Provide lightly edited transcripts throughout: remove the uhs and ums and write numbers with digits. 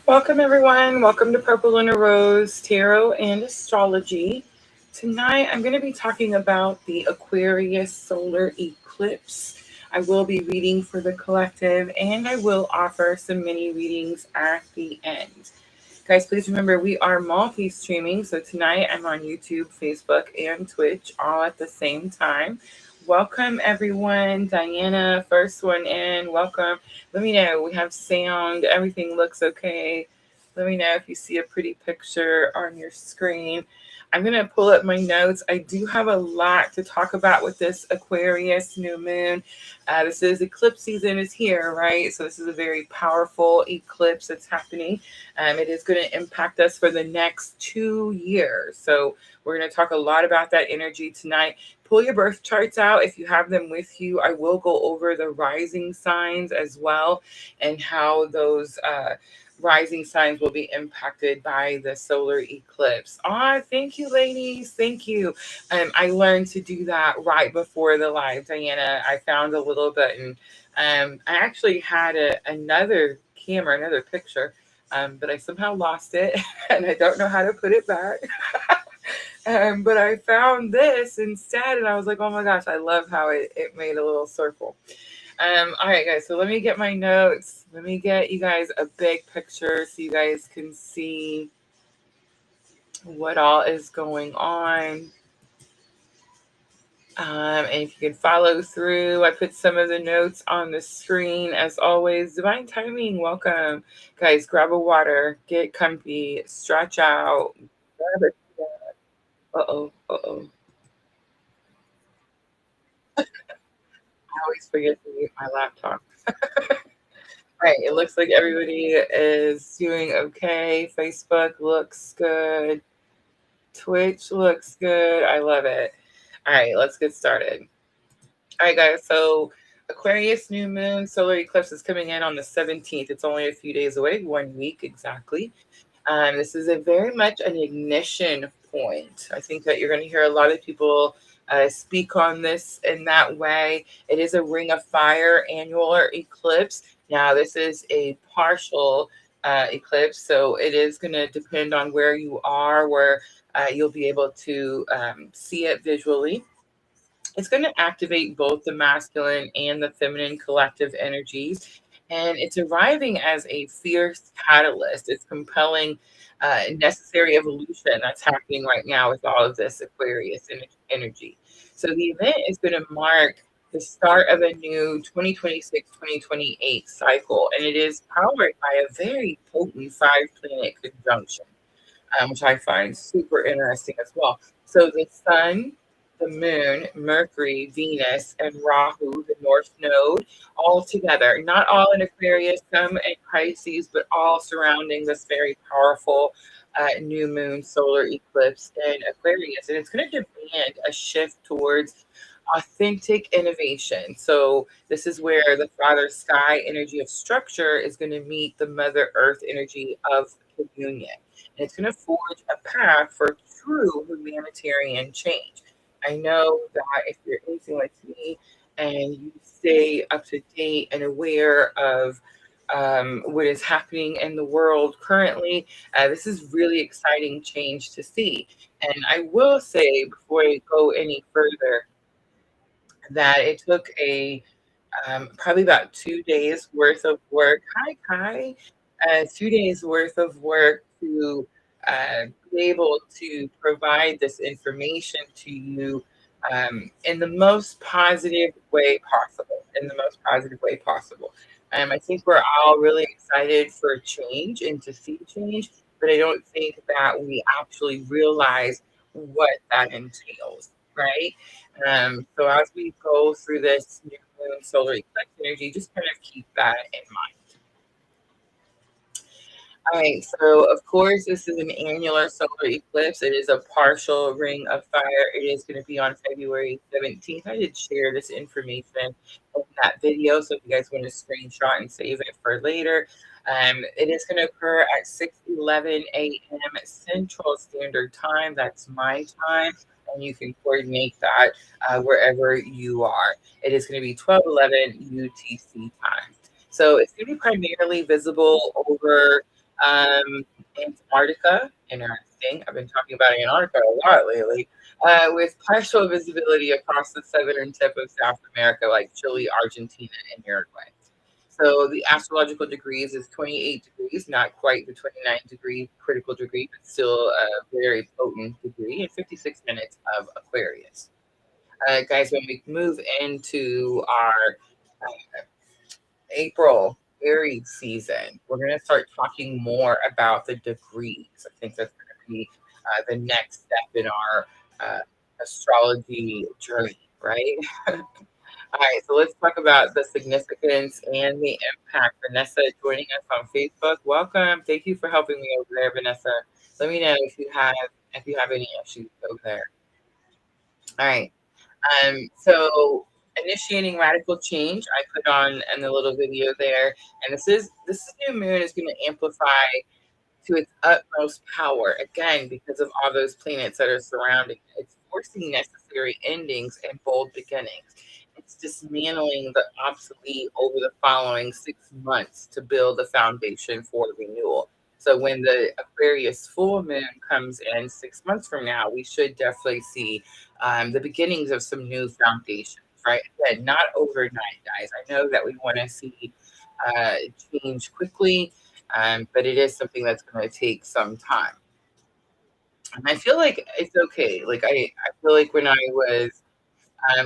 Welcome, everyone. Welcome to Purple Lunar Rose Tarot and Astrology. Tonight, I'm going to be talking about the Aquarius solar eclipse. I will be reading for the collective, and I will offer some mini readings at the end. Guys, please remember we are multi streaming. So tonight, I'm on YouTube, Facebook, and Twitch all at the same time. Welcome, everyone. Diana, first one in. Welcome. Let me know. We have sound. Everything looks okay. Let me know if you see a pretty picture on your screen. I'm going to pull up my notes. I do have a lot to talk about with this Aquarius new moon. This is eclipse season is here, right? So this is a very powerful eclipse that's happening. It is going to impact us for the next 2 years. So we're going to talk a lot about that energy tonight. Pull your birth charts out if you have them with you. I will go over the rising signs as well and how those rising signs will be impacted by the solar eclipse. Thank you, ladies. Thank you. I learned to do that right before the live, Diana. I found a little button. I actually had another camera, another picture, but I somehow lost it and I don't know how to put it back. But I found this instead, and I was like, oh my gosh, I love how it made a little circle. All right, guys, so let me get my notes. Let me get you guys a big picture so you guys can see what all is going on. And if you can follow through, I put some of the notes on the screen as always. Divine timing, welcome. Guys, grab a water, get comfy, stretch out. Grab it. Uh-oh, uh-oh. I always forget to mute my laptop. Right, it looks like everybody is doing okay. Facebook looks good. Twitch looks good. I love it. All right, let's get started. All right, guys. So Aquarius new moon solar eclipse is coming in on the 17th. It's only a few days away, 1 week exactly. This is a very much an ignition point. I think that you're going to hear a lot of people speak on this in that way. It is a ring of fire annular eclipse. Now, this is a partial eclipse, so it is going to depend on where you are, where you'll be able to see it visually. It's going to activate both the masculine and the feminine collective energies. And it's arriving as a fierce catalyst. It's compelling necessary evolution that's happening right now with all of this Aquarius energy. So the event is going to mark the start of a new 2026-2028 cycle. And it is powered by a very potent 5-planet conjunction, which I find super interesting as well. So the sun, the moon, Mercury, Venus, and Rahu, the North Node, all together. Not all in Aquarius, some in Pisces, but all surrounding this very powerful new moon solar eclipse in Aquarius. And it's going to demand a shift towards authentic innovation. So this is where the Father Sky energy of structure is going to meet the Mother Earth energy of communion. And it's going to forge a path for true humanitarian change. I know that if you're anything like me and you stay up to date and aware of what is happening in the world currently, this is really exciting change to see. And I will say, before I go any further, that it took probably about 2 days worth of work. Hi, Kai. 2 days worth of work to be able to provide this information to you in the most positive way possible. In the most positive way possible. I think we're all really excited for change and to see change, but I don't think that we actually realize what that entails, right? So as we go through this new moon solar eclipse energy, just kind of keep that in mind. All right, so of course, this is an annular solar eclipse. It is a partial ring of fire. It is going to be on February 17th. I did share this information in that video, so if you guys want to screenshot and save it for later. It is going to occur at 6:11 a.m. Central Standard Time. That's my time, and you can coordinate that wherever you are. It is going to be 12:11 UTC time. So it's going to be primarily visible over Antarctica, interesting. I've been talking about Antarctica a lot lately. With partial visibility across the southern tip of South America, like Chile, Argentina, and Uruguay. So the astrological degrees is 28 degrees, not quite the 29-degree critical degree, but still a very potent degree, and 56 minutes of Aquarius. Guys, when we move into our April Aries season, we're going to start talking more about the degrees. I think that's going to be the next step in our uh, astrology journey, right? All right, so let's talk about the significance and the impact. Vanessa joining us on Facebook. Welcome. Thank you for helping me over there, Vanessa. Let me know if you have any issues over there. All right. So initiating radical change, I put on in the little video there, and this new moon is going to amplify to its utmost power, again, because of all those planets that are surrounding it. It's forcing necessary endings and bold beginnings. It's dismantling the obsolete over the following 6 months to build a foundation for renewal. So when the Aquarius full moon comes in 6 months from now, we should definitely see the beginnings of some new foundations, right? Again, not overnight, guys. I know that we want to see uh, change quickly, but it is something that's going to take some time. And I feel like it's okay. Like I feel like when I was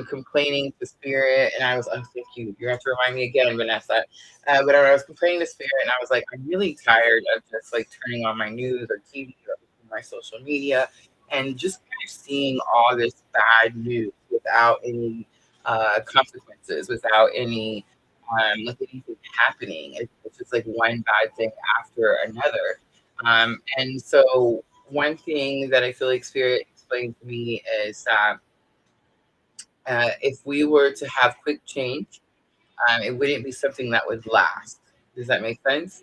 complaining to Spirit, and I was, oh, thank you. You have to remind me again, Vanessa. But when I was complaining to Spirit, and I was like, I'm really tired of just like turning on my news or TV or my social media and just kind of seeing all this bad news without any consequences, without any like anything happening. It's just like one bad thing after another. And so one thing that I feel like Spirit explained to me is that if we were to have quick change, it wouldn't be something that would last. Does that make sense?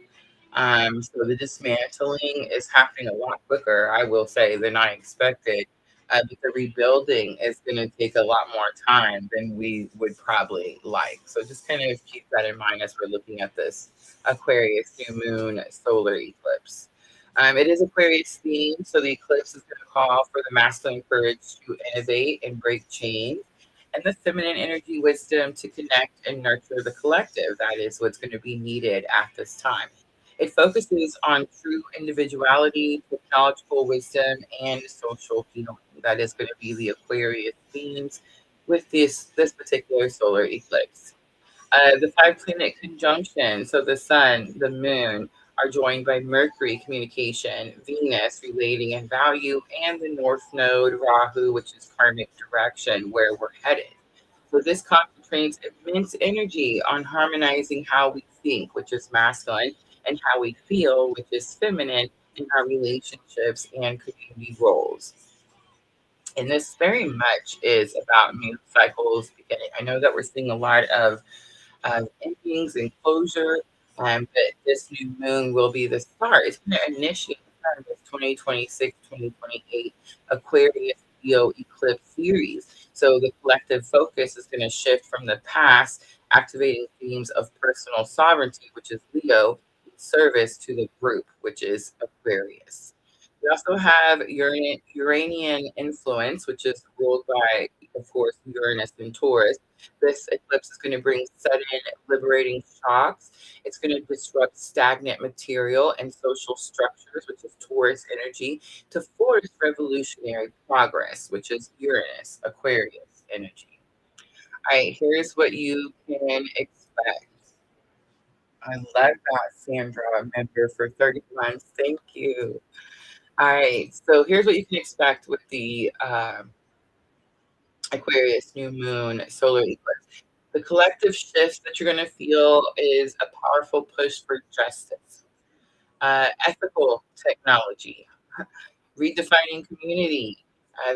So the dismantling is happening a lot quicker, I will say, than I expected. But the rebuilding is going to take a lot more time than we would probably like. So just kind of keep that in mind as we're looking at this Aquarius new moon solar eclipse. It is Aquarius themed, so the eclipse is going to call for the masculine courage to innovate and break chains, and the feminine energy wisdom to connect and nurture the collective. That is what's going to be needed at this time. It focuses on true individuality, technological wisdom, and social healing. That is going to be the Aquarius themes with this particular solar eclipse. The five planet conjunction, so the sun, the moon, are joined by Mercury, communication, Venus, relating and value, and the North Node, Rahu, which is karmic direction, where we're headed. So this concentrates immense energy on harmonizing how we think, which is masculine, and how we feel, which is feminine, in our relationships and community roles. And this very much is about new cycles beginning. I know that we're seeing a lot of endings and closure. But this new moon will be the start. It's going to initiate this 2026-2028 Aquarius Leo eclipse series. So the collective focus is going to shift from the past, activating themes of personal sovereignty, which is Leo, service to the group, which is Aquarius. We also have Uranian influence, which is ruled by, of course, Uranus and Taurus. This eclipse is going to bring sudden, liberating shocks. It's going to disrupt stagnant material and social structures, which is Taurus energy, to force revolutionary progress, which is Uranus, Aquarius energy. All right, here's what you can expect. I love that, Sandra, a member for 30 months. Thank you. All right, so here's what you can expect with the Aquarius new moon solar eclipse. The collective shift that you're going to feel is a powerful push for justice, ethical technology, redefining community.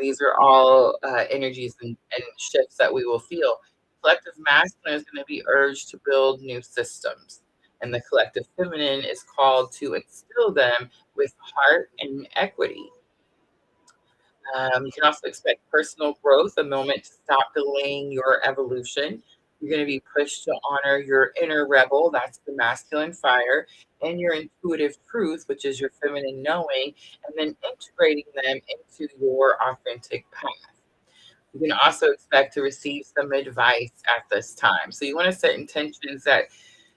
These are all energies and shifts that we will feel. Collective masculine is going to be urged to build new systems, and the collective feminine is called to instill them with heart and equity. You can also expect personal growth, a moment to stop delaying your evolution. You're going to be pushed to honor your inner rebel, that's the masculine fire, and your intuitive truth, which is your feminine knowing, and then integrating them into your authentic path. You can also expect to receive some advice at this time. So you want to set intentions that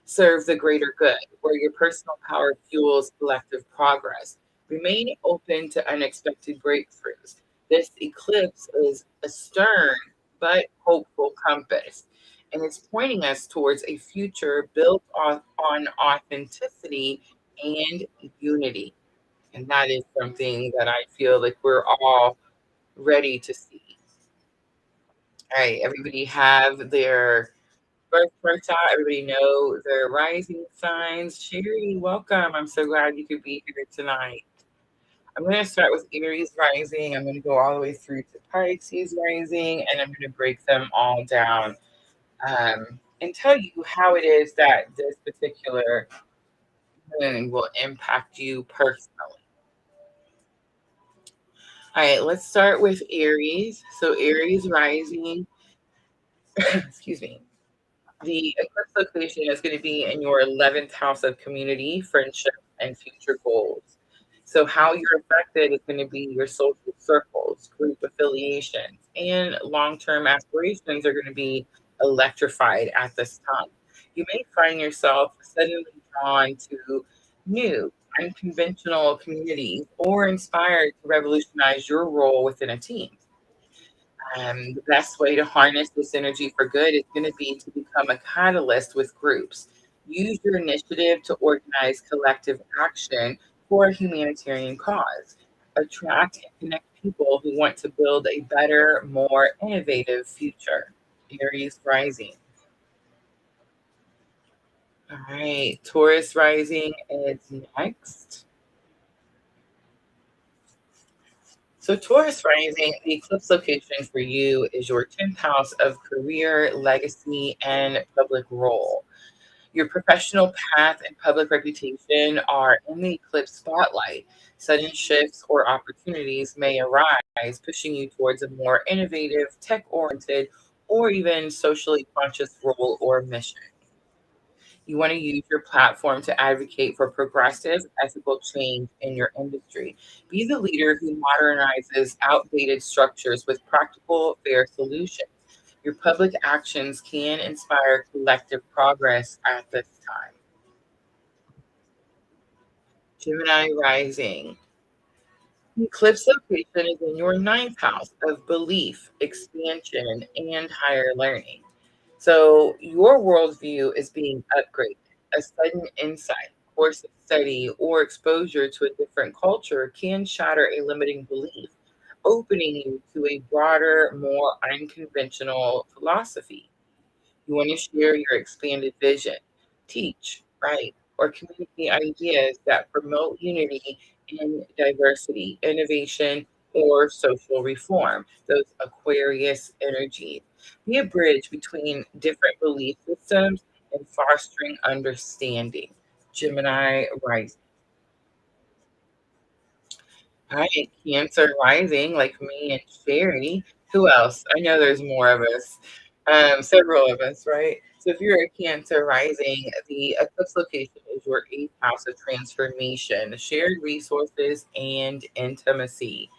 serve the greater good, where your personal power fuels collective progress. Remain open to unexpected breakthroughs. This eclipse is a stern but hopeful compass, and it's pointing us towards a future built on authenticity and unity. And that is something that I feel like we're all ready to see. All right, everybody have their birth chart. Everybody know their rising signs. Sherry, welcome. I'm so glad you could be here tonight. I'm going to start with Aries rising. I'm going to go all the way through to Pisces rising, and I'm going to break them all down and tell you how it is that this particular moon will impact you personally. All right, let's start with Aries. So Aries rising, excuse me. The eclipse location is going to be in your 11th house of community, friendship, and future goals. So, how you're affected is going to be your social circles, group affiliations, and long term aspirations are going to be electrified at this time. You may find yourself suddenly drawn to new, unconventional communities or inspired to revolutionize your role within a team. The best way to harness this energy for good is going to be to become a catalyst with groups. Use your initiative to organize collective action for a humanitarian cause. Attract and connect people who want to build a better, more innovative future. Aries rising. All right, Taurus rising is next. So, Taurus rising, the eclipse location for you is your 10th house of career, legacy, and public role. Your professional path and public reputation are in the eclipse spotlight. Sudden shifts or opportunities may arise, pushing you towards a more innovative, tech oriented, or even socially conscious role or mission. You want to use your platform to advocate for progressive, ethical change in your industry. Be the leader who modernizes outdated structures with practical, fair solutions. Your public actions can inspire collective progress at this time. Gemini rising. Eclipse location is in your ninth house of belief, expansion, and higher learning. So your worldview is being upgraded. A sudden insight, course of study, or exposure to a different culture can shatter a limiting belief, opening you to a broader, more unconventional philosophy. You want to share your expanded vision, teach, write, or communicate ideas that promote unity and diversity, innovation, or social reform, those Aquarius energies. Be a bridge between different belief systems and fostering understanding. Gemini rising. Hi, Cancer rising, like me and Sherry. Who else? I know there's more of us, several of us, right? So if you're a Cancer rising, the eclipse location is your eighth house of transformation, shared resources, and intimacy.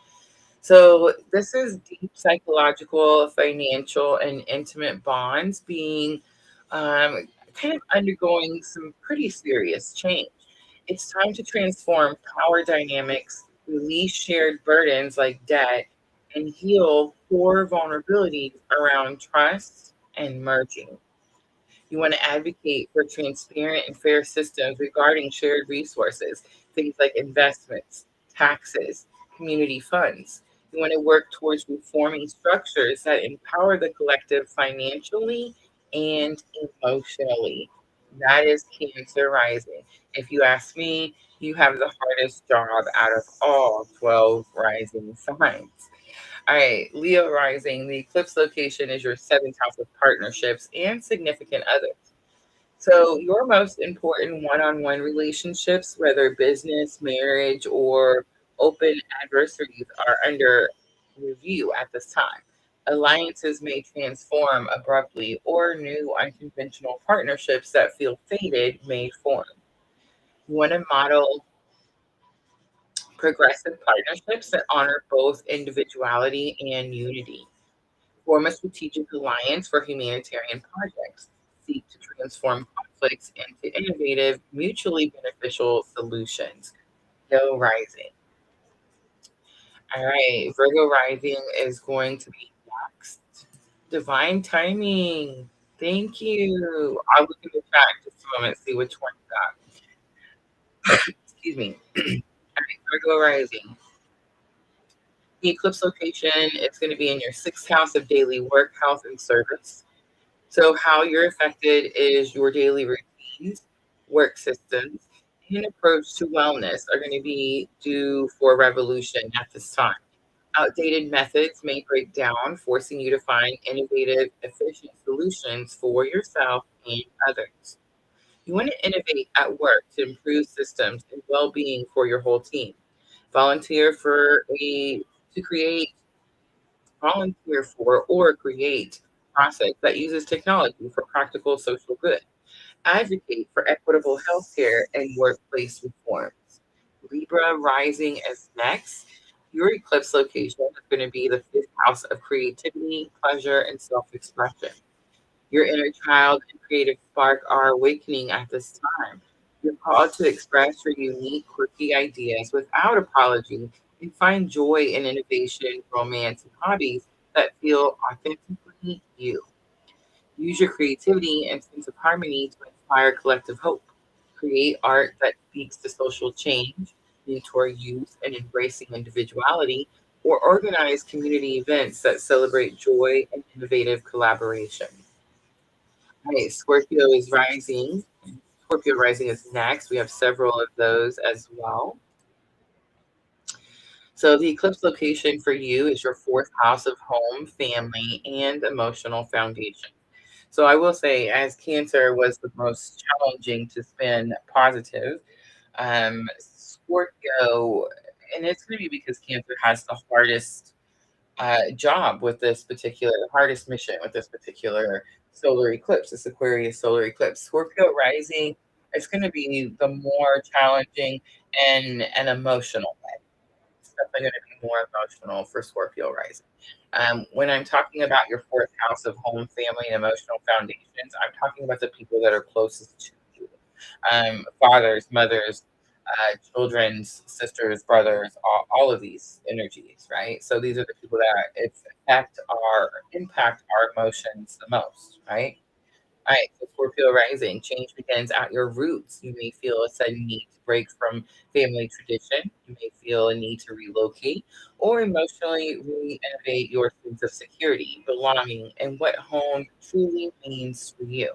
So this is deep psychological, financial, and intimate bonds being kind of undergoing some pretty serious change. It's time to transform power dynamics, release shared burdens like debt, and heal core vulnerabilities around trust and merging. You want to advocate for transparent and fair systems regarding shared resources, things like investments, taxes, community funds. You want to work towards reforming structures that empower the collective financially and emotionally. That is Cancer rising. If you ask me, you have the hardest job out of all 12 rising signs. All right, Leo rising, the eclipse location is your seventh house of partnerships and significant others. So, your most important one on one relationships, whether business, marriage, or open adversaries, are under review at this time. Alliances may transform abruptly, or new unconventional partnerships that feel fated may form. You want to model progressive partnerships that honor both individuality and unity. Form a strategic alliance for humanitarian projects. Seek to transform conflicts into innovative, mutually beneficial solutions. Virgo rising. All right, Virgo rising is going to be next. Divine timing. Thank you. I'll look in the chat in just a moment, see which one you got. Excuse me. All right, Virgo rising. The eclipse location is going to be in your sixth house of daily work, health, and service. So, how you're affected is your daily routines, work systems, and approach to wellness are going to be due for revolution at this time. Outdated methods may break down, forcing you to find innovative, efficient solutions for yourself and others. You want to innovate at work to improve systems and well being for your whole team. Volunteer for a to create volunteer for or create process that uses technology for practical social good. Advocate for equitable healthcare and workplace reforms. Libra rising as next. Your eclipse location is going to be the fifth house of creativity, pleasure, and self expression. Your inner child and creative spark are awakening at this time. You're called to express your unique, quirky ideas without apology and find joy in innovation, romance, and hobbies that feel authentically you. Use your creativity and sense of harmony to inspire collective hope. Create art that speaks to social change, mentor youth and embracing individuality, or organize community events that celebrate joy and innovative collaboration. Right, Scorpio is rising. Scorpio rising is next. We have several of those as well. So the eclipse location for you is your fourth house of home, family, and emotional foundation. So I will say, as Cancer was the most challenging to spin positive, Scorpio, and it's going to be because Cancer has the hardest job with this particular, hardest mission with this particular solar eclipse, this Aquarius solar eclipse. Scorpio rising, it's going to be the more challenging and an emotional way. It's definitely going to be more emotional for Scorpio rising. When I'm talking about your fourth house of home, family, and emotional foundations, I'm talking about the people that are closest to you, fathers, mothers, children's sisters, brothers, all of these energies, right? So these are the people that impact our emotions the most, right? All right, so Scorpio rising, change begins at your roots. You may feel a sudden need to break from family tradition. You may feel a need to relocate or emotionally re-innovate your sense of security, belonging, and what home truly means for you.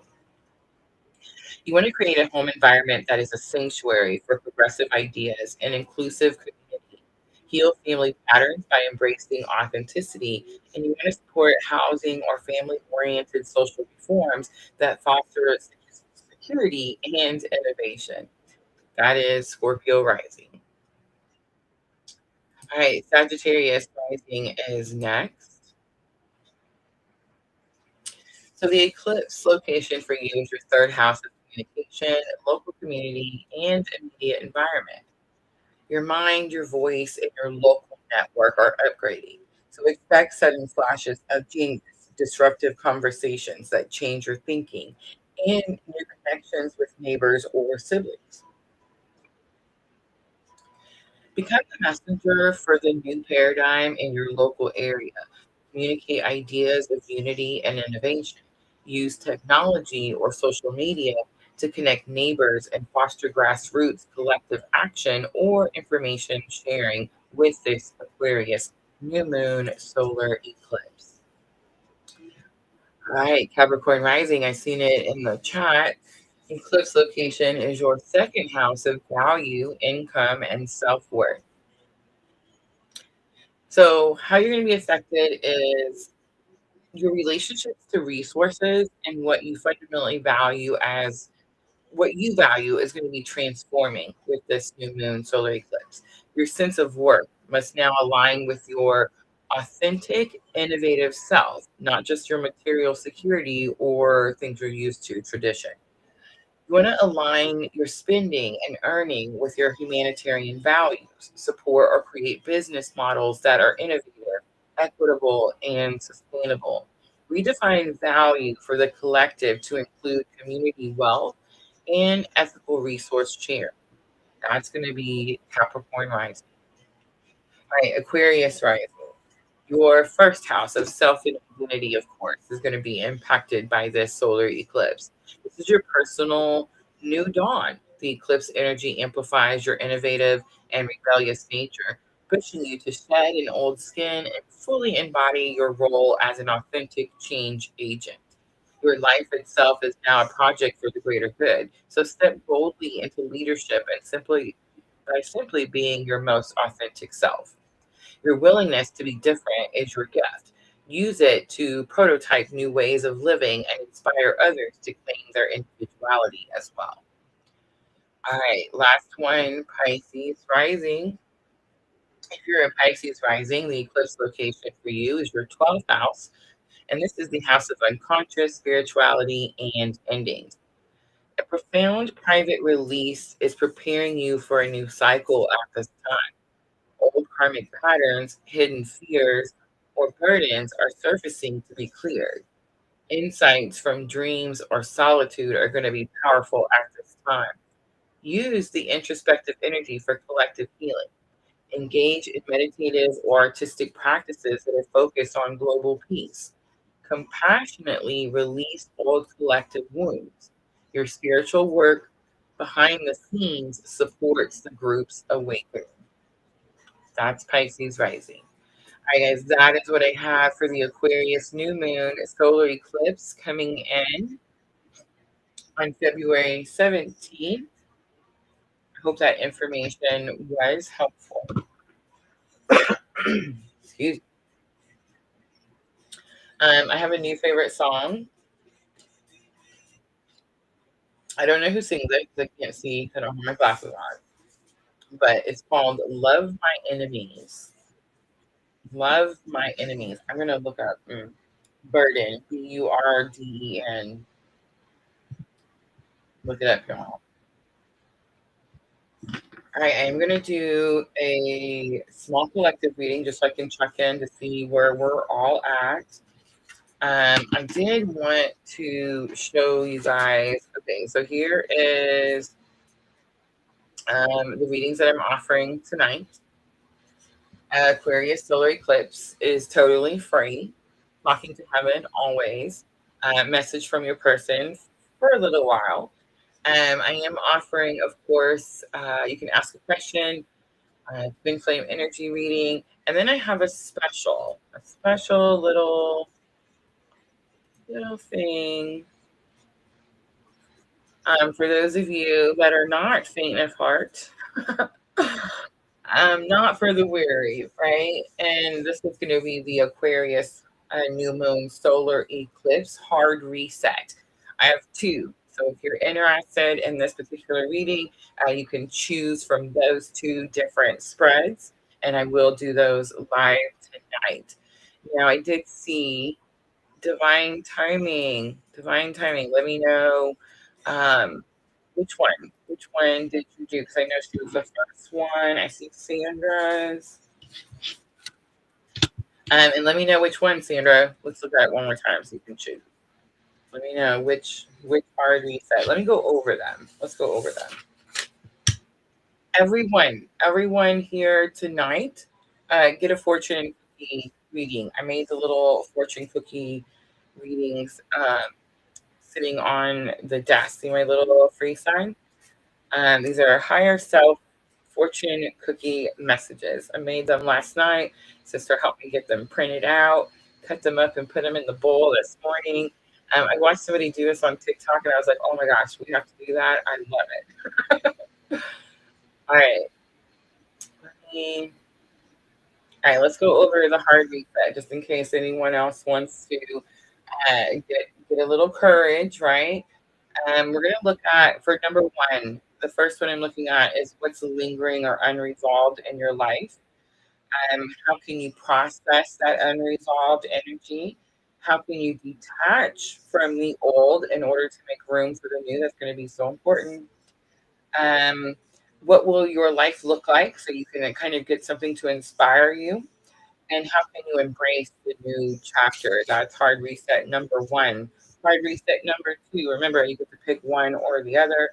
You want to create a home environment that is a sanctuary for progressive ideas and inclusive community. Heal family patterns by embracing authenticity, and you want to support housing or family oriented social reforms that foster security and innovation. That is Scorpio rising. All right, Sagittarius rising is next. So the eclipse location for you is your third house of communication, local community, and immediate environment. Your mind, your voice, and your local network are upgrading. So expect sudden flashes of genius, disruptive conversations that change your thinking, and new connections with neighbors or siblings. Become the messenger for the new paradigm in your local area. Communicate ideas of unity and innovation. Use technology or social media to connect neighbors and foster grassroots collective action or information sharing with this Aquarius new moon solar eclipse. All right, Capricorn rising. I seen it in the chat. Eclipse location is your second house of value, income, and self worth. So, how you're going to be affected is your relationships to resources and what you value is going to be transforming with this new moon solar eclipse. Your sense of worth must now align with your authentic, innovative self, not just your material security or things you're used to, tradition. You want to align your spending and earning with your humanitarian values, support or create business models that are innovative, equitable, and sustainable. Redefine value for the collective to include community wealth and ethical resource share. That's going to be Capricorn rising. Right, Aquarius rising. Your first house of self and identity, of course, is going to be impacted by this solar eclipse. This is your personal new dawn. The eclipse energy amplifies your innovative and rebellious nature, pushing you to shed an old skin and fully embody your role as an authentic change agent. Your life itself is now a project for the greater good. So step boldly into leadership and simply being your most authentic self. Your willingness to be different is your gift. Use it to prototype new ways of living and inspire others to claim their individuality as well. All right, last one, Pisces rising. If you're a Pisces rising, the eclipse location for you is your 12th house, and this is the house of unconscious spirituality and endings. A profound private release is preparing you for a new cycle at this time. Old karmic patterns, hidden fears, or burdens are surfacing to be cleared. Insights from dreams or solitude are going to be powerful at this time. Use the introspective energy for collective healing. Engage in meditative or artistic practices that are focused on global peace. Compassionately release old collective wounds. Your spiritual work behind the scenes supports the group's awakening. That's Pisces rising. All right, guys, that is what I have for the Aquarius new moon solar eclipse coming in on February 17th. I hope that information was helpful. Excuse me. I have a new favorite song. I don't know who sings it because I can't see. I don't have my glasses on. But it's called Love My Enemies. Love My Enemies. I'm going to look up Burden, Burden. Look it up, y'all. All right, I'm going to do a small collective reading just so I can check in to see where we're all at. I did want to show you guys. Okay, so here is the readings that I'm offering tonight. Aquarius solar eclipse is totally free. Talking to heaven always. Message from your person for a little while. I am offering, of course, you can ask a question, twin flame energy reading, and then I have a special little thing for those of you that are not faint of heart. Not for the weary, right? And this is going to be the Aquarius new moon solar eclipse hard reset. I have two. So if you're interested in this particular reading, you can choose from those two different spreads, and I will do those live tonight. Now, I did see divine timing. Divine timing. Let me know which one? Which one did you do? Because I know she was the first one. I see Sandra's. And let me know which one, Sandra. Let's look at it one more time so you can choose. Let me know which card we said. Let me go over them. Let's go over them. Everyone here tonight, get a fortune cookie reading. I made the little fortune cookie readings sitting on the desk. See my little free sign? These are higher self fortune cookie messages. I made them last night. Sister helped me get them printed out, cut them up, and put them in the bowl this morning. I watched somebody do this on TikTok, and I was like, oh my gosh, we have to do that. I love it. All right. All right, let's go over the hard reset just in case anyone else wants to get a little courage, right? We're going to look at, for number one, the first one I'm looking at is what's lingering or unresolved in your life. How can you process that unresolved energy? How can you detach from the old in order to make room for the new? That's going to be so important. Um, what will your life look like so you can kind of get something to inspire you? And how can you embrace the new chapter? That's hard reset number one. Hard reset number two. Remember, you get to pick one or the other.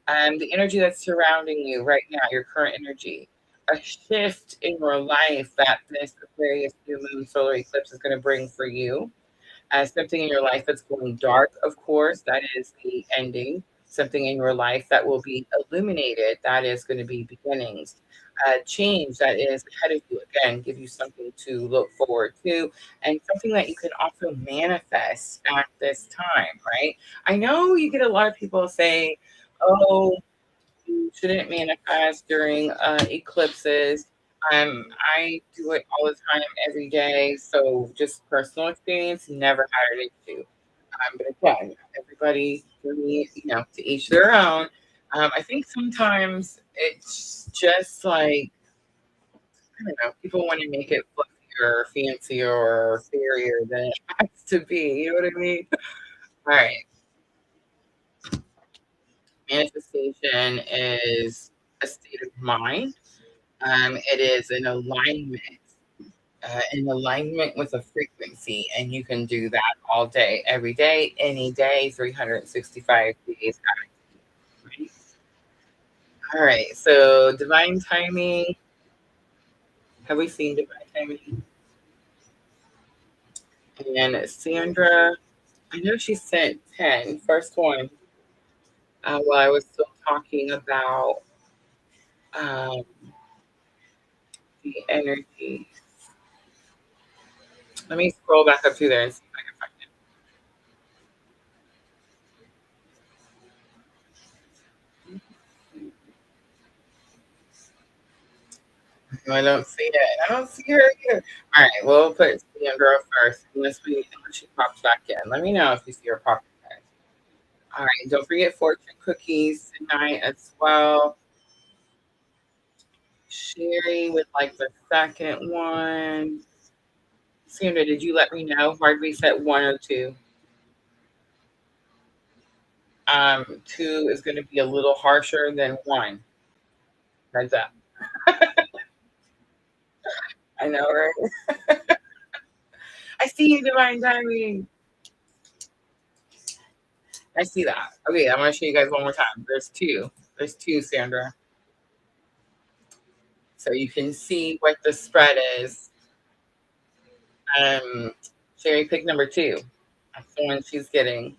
The energy that's surrounding you right now, your current energy, a shift in your life that this Aquarius new moon solar eclipse is going to bring for you. Something in your life that's going dark, of course, that is the ending. Something in your life that will be illuminated, that is going to be beginnings. Change that is ahead of you, again, give you something to look forward to, and something that you can also manifest at this time, right? I know you get a lot of people say, oh, you shouldn't manifest during eclipses. I do it all the time, every day. So just personal experience, never had an issue. But again, everybody, for me, to each their own. I think sometimes it's just like, I don't know, people want to make it fluffier, fancier, or fairier than it has to be. You know what I mean? All right. Manifestation is a state of mind. It is in alignment with a frequency, and you can do that all day, every day, any day, 365 days out of the week. All right, so divine timing. Have we seen divine timing? And Sandra, I know she sent 10, first one, while I was still talking about um, the energy. Let me scroll back up to there and see if I can find it. No, I don't see it. I don't see her either. All right, we'll put Sandra first unless she pops back in. Let me know if you see her pop in. All right, don't forget fortune cookies tonight as well. Sherry would like the second one. Sandra, did you let me know? Hard reset 102. Two is going to be a little harsher than one. Heads up. I know, right? I see you, divine timing. I see that. Okay, I'm going to show you guys one more time. There's two. There's two, Sandra. So you can see what the spread is. Sherry pick number two. That's the one she's getting.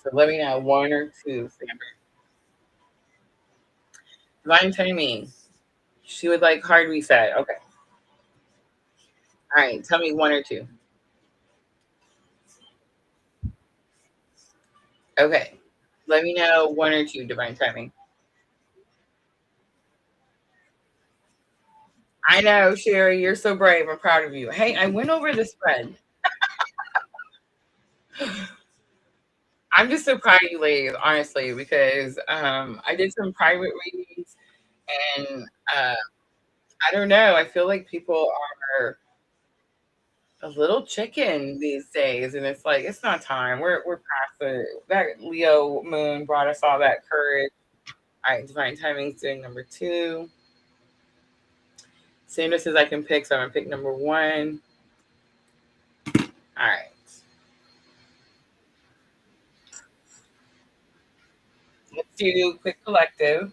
So let me know, one or two, Sandra. Divine timing. She would like hard reset. Okay. All right. Tell me one or two. Okay. Let me know one or two, divine timing. I know, Sherry, you're so brave. I'm proud of you. Hey, I went over the spread. I'm just so proud of you ladies, honestly, because I did some private readings and I don't know. I feel like people are a little chicken these days, and it's like it's not time. We're past that Leo moon brought us all that courage. All right, divine timing's doing number two. Sandra says I can pick, so I'm gonna pick number one. All right. Let's do quick collective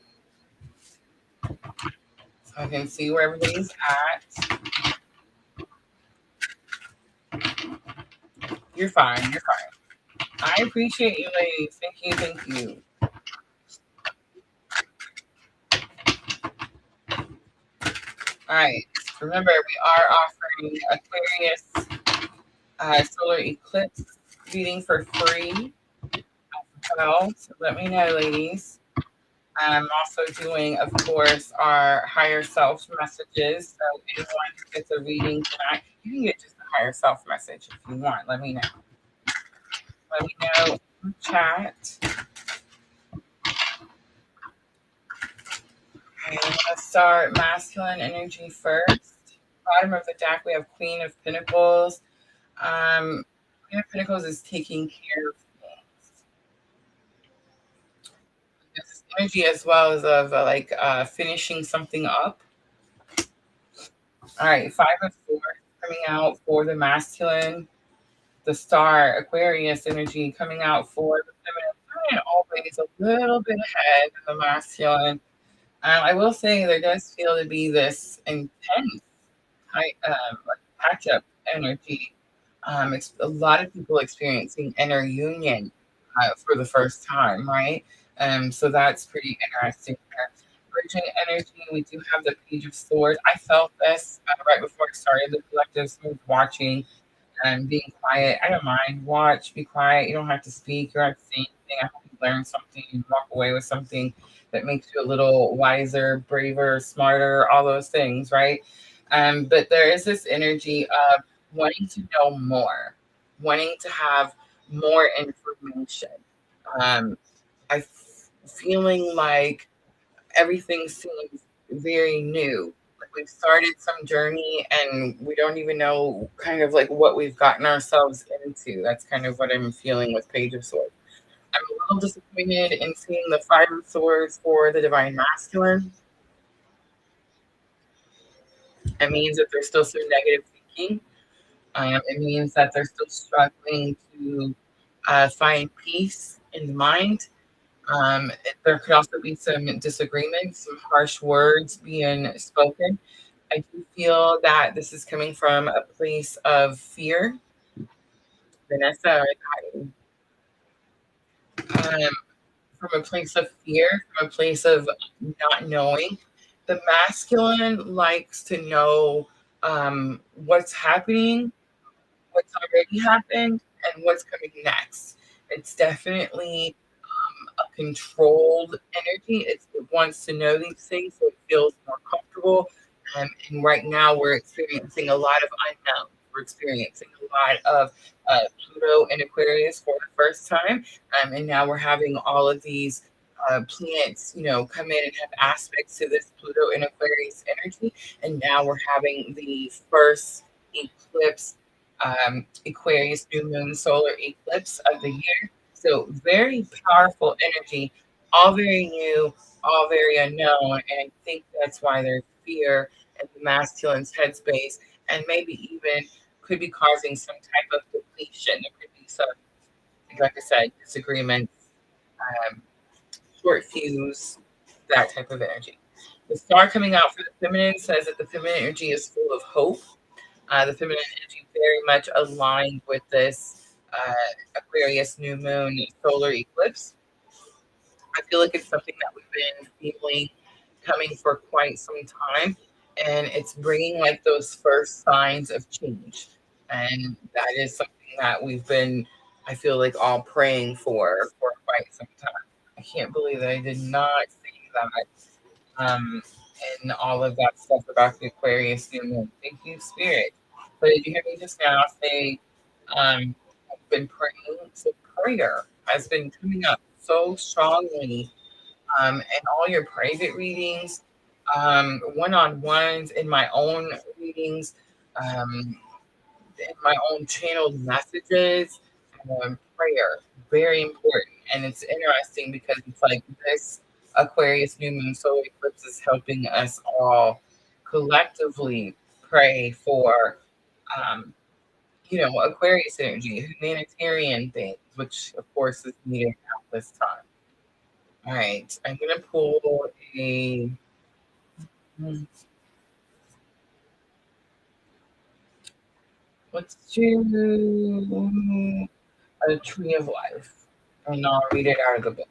so I can see where everybody's at. You're fine. You're fine. I appreciate you, ladies. Thank you. Thank you. All right. Remember, we are offering Aquarius solar eclipse reading for free. Well, so let me know, ladies. I'm also doing, of course, our higher self messages. So anyone who gets a reading tonight, you can get just a higher self message if you want. Let me know. Let me know in the chat. Let's start masculine energy first. Bottom of the deck, we have Queen of Pentacles. Queen of Pentacles is taking care of things. This energy as well as of finishing something up. All right, Five of Swords coming out for the masculine. The Star, Aquarius energy coming out for the feminine. Always a little bit ahead of the masculine. I will say there does feel to be this intense catch up energy. A lot of people experiencing inner union for the first time, right? So that's pretty interesting. Bridging energy, we do have the Page of Swords. I felt this right before I started the collective, so I was watching and being quiet. I don't mind. Watch, be quiet. You don't have to speak. You don't have to say anything. I hope you learn something and walk away with something that makes you a little wiser, braver, smarter, all those things, right? But there is this energy of wanting to know more, wanting to have more information. Um, feeling like everything seems very new. Like we've started some journey and we don't even know kind of like what we've gotten ourselves into. That's kind of what I'm feeling with Page of Swords. I'm a little disappointed in seeing the Five of Swords for the Divine Masculine. It means that there's still some negative thinking. It means that they're still struggling to find peace in the mind. There could also be some disagreements, some harsh words being spoken. I do feel that this is coming from a place of fear. Vanessa, um, from a place of fear, from a place of not knowing. The masculine likes to know what's happening, what's already happened, and what's coming next. It's definitely a controlled energy. It wants to know these things so it feels more comfortable. And right now, we're experiencing a lot of unknowns. We're experiencing a lot of Pluto and Aquarius for the first time. And now we're having all of these planets, come in and have aspects to this Pluto and Aquarius energy. And now we're having the first eclipse, Aquarius new moon solar eclipse of the year. So very powerful energy, all very new, all very unknown. And I think that's why there's fear in the masculine's headspace, and maybe even could be causing some type of depletion. There could be some, like I said, disagreements, um, short fuse, that type of energy. The star coming out for the feminine says that the feminine energy is full of hope. The feminine energy very much aligned with this Aquarius new moon solar eclipse. I feel like it's something that we've been feeling coming for quite some time, and it's bringing like those first signs of change. And that is something that we've been, I feel like, all praying for quite some time. I can't believe that I did not see that and all of that stuff about the Aquarius new moon. Thank you, Spirit. But did you hear me just now say, I've been praying? So prayer has been coming up so strongly in all your private readings, one-on-ones, in my own readings, um, in my own channeled messages, prayer, very important. And it's interesting because it's like this Aquarius new moon solar eclipse is helping us all collectively pray for, um, Aquarius energy, humanitarian things, which of course is needed at this time. All right, I'm gonna pull a. Let's do a Tree of Life, and I'll read it out of the book.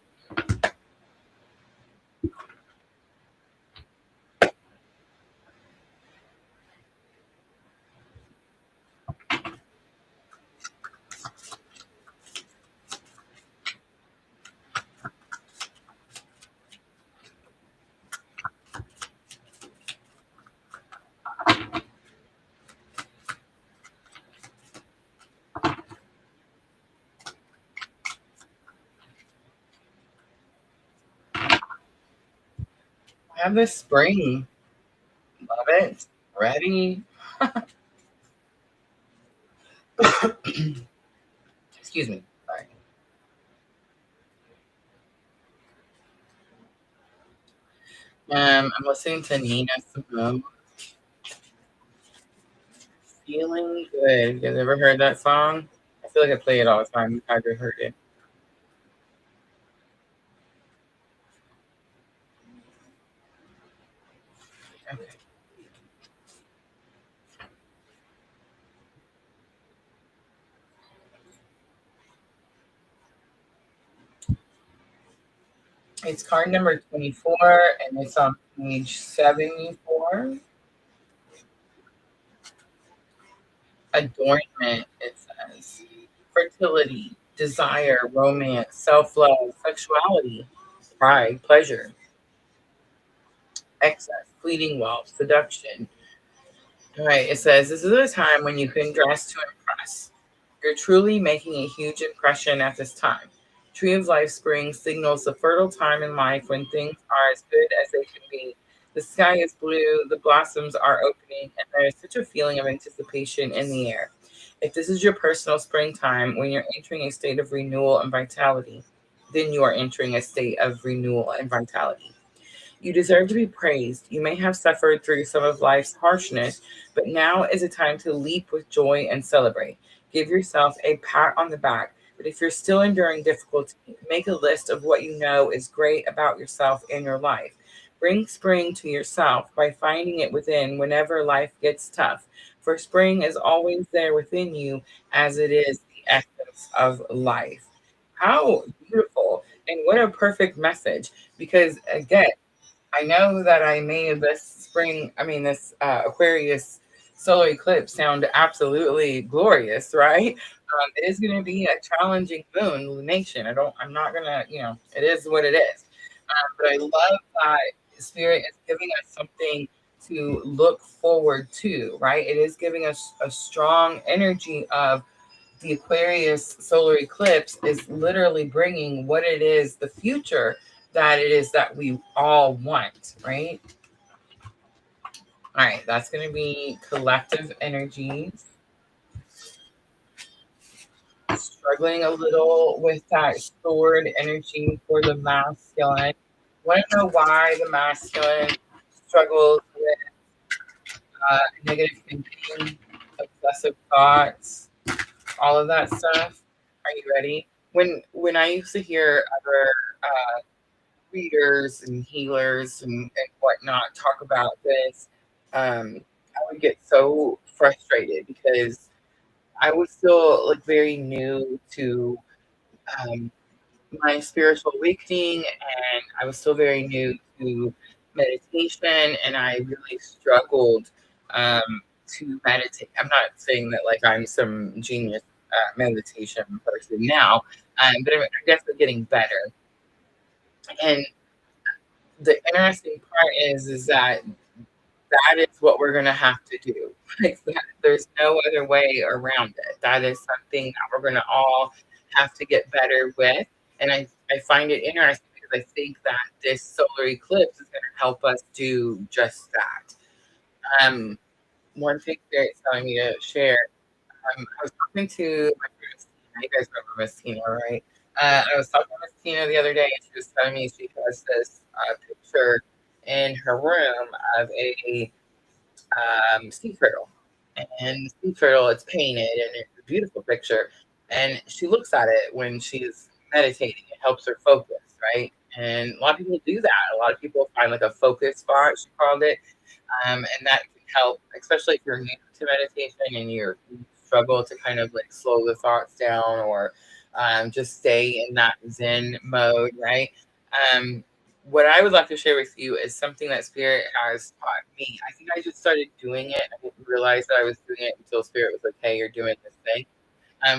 I have this spring. Love it. Ready? Excuse me. Sorry. I'm listening to Nina Simone. Feeling good. You guys ever heard that song? I feel like I play it all the time. You've probably heard it. Okay. It's card number 24, and it's on page 74. Adornment, it says. Fertility, desire, romance, self love, sexuality, pride, pleasure, excess, fleeting wealth, seduction. All right, it says this is a time when you can dress to impress. You're truly making a huge impression at this time. Tree of Life Spring signals the fertile time in life when things are as good as they can be. The sky is blue, the blossoms are opening, and there is such a feeling of anticipation in the air. If this is your personal springtime, when you're entering a state of renewal and vitality, then you are entering a state of renewal and vitality. You deserve to be praised. You may have suffered through some of life's harshness, but now is a time to leap with joy and celebrate. Give yourself a pat on the back. But if you're still enduring difficulty, make a list of what you know is great about yourself and your life. Bring spring to yourself by finding it within whenever life gets tough. For spring is always there within you, as it is the essence of life. How beautiful! And what a perfect message. Because again, I know that I made this Aquarius solar eclipse sound absolutely glorious, right? It is going to be a challenging moon, Illumination. I'm not going to, it is what it is. But I love that Spirit is giving us something to look forward to, right? It is giving us a strong energy of the Aquarius solar eclipse is literally bringing what it is, the future that it is that we all want, right? All right, that's going to be collective energies. Struggling a little with that stored energy for the masculine. Want to know why the masculine struggles with negative thinking, obsessive thoughts, all of that stuff? Are you ready? When I used to hear other readers and healers and whatnot talk about this, I would get so frustrated because I was still like very new to um, my spiritual awakening, and I was still very new to meditation, and I really struggled to meditate. I'm not saying that like I'm some genius meditation person now, but I'm definitely getting better. And the interesting part is that that is what we're gonna have to do. Like that, there's no other way around it. That is something that we're gonna all have to get better with. And I find it interesting because I think that this solar eclipse is gonna help us do just that. Um, one thing Spirit's telling me to share, I was talking to my friend Miss Tina. You guys remember Miss Tina, right? I was talking to Miss Tina the other day, and she was telling me she has this picture in her room of a sea turtle. And sea turtle, it's painted and it's a beautiful picture. And she looks at it when she's meditating. It helps her focus, right? And a lot of people do that. A lot of people find like a focus spot, she called it. And that can help, especially if you're new to meditation and you struggle to kind of like slow the thoughts down or just stay in that Zen mode, right? Um, what I would like to share with you is something that Spirit has taught me. I think I just started doing it. I didn't realize that I was doing it until Spirit was like, "Hey, you're doing this thing,"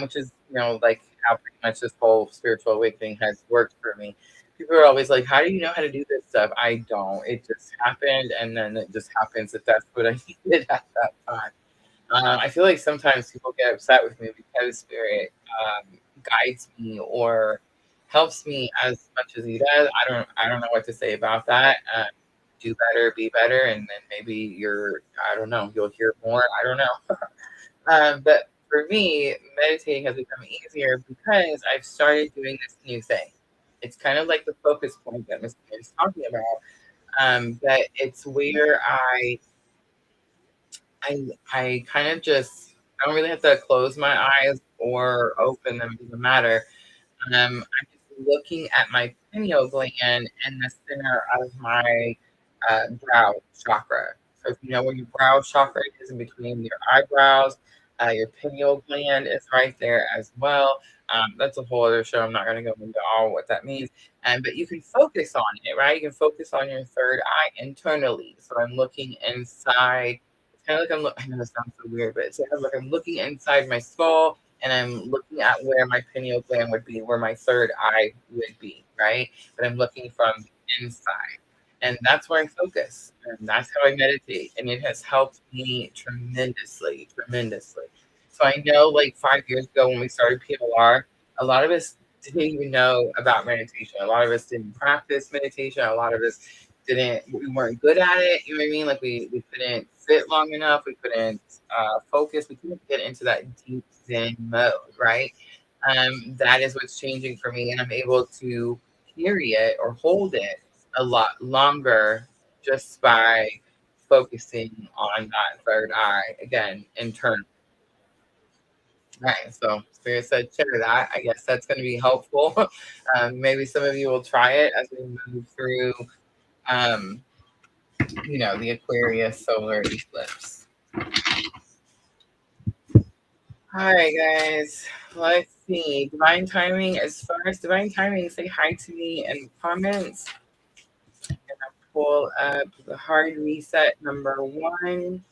which is, like how pretty much this whole spiritual awakening has worked for me. People are always like, "How do you know how to do this stuff?" I don't. It just happened, and then it just happens that that's what I needed at that time. I feel like sometimes people get upset with me because Spirit guides me or helps me as much as he does. I don't know what to say about that. do better, be better, and then maybe I don't know, you'll hear more. I don't know. But for me, meditating has become easier because I've started doing this new thing. It's kind of like the focus point that Miss is talking about. That it's where I kind of just I don't really have to close my eyes or open them. It doesn't matter. I'm just looking at my pineal gland in the center of my brow chakra. So if you know where your brow chakra is in between your eyebrows, your pineal gland is right there as well. That's a whole other show. I'm not going to go into all what that means. But you can focus on it, right? You can focus on your third eye internally. So I'm looking inside. It's kind of like I know this sounds so weird, but it's kind of like I'm looking inside my skull and I'm looking at where my pineal gland would be, where my third eye would be, right? But I'm looking from inside. And that's where I focus. And that's how I meditate. And it has helped me tremendously, tremendously. So I know like 5 years ago when we started PLR, a lot of us didn't even know about meditation. A lot of us didn't practice meditation. A lot of us we weren't good at it. You know what I mean? Like we couldn't sit long enough. We couldn't focus. We couldn't get into that deep Zen mode, right? That is what's changing for me. And I'm able to carry it or hold it a lot longer just by focusing on that third eye again internal. Right. So Spirit said share that. I guess that's going to be helpful. Maybe some of you will try it as we move through um, the Aquarius solar eclipse. All right, guys. Let's see. Divine timing. As far as divine timing, say hi to me in the comments. And I'll pull up the hard reset number 1.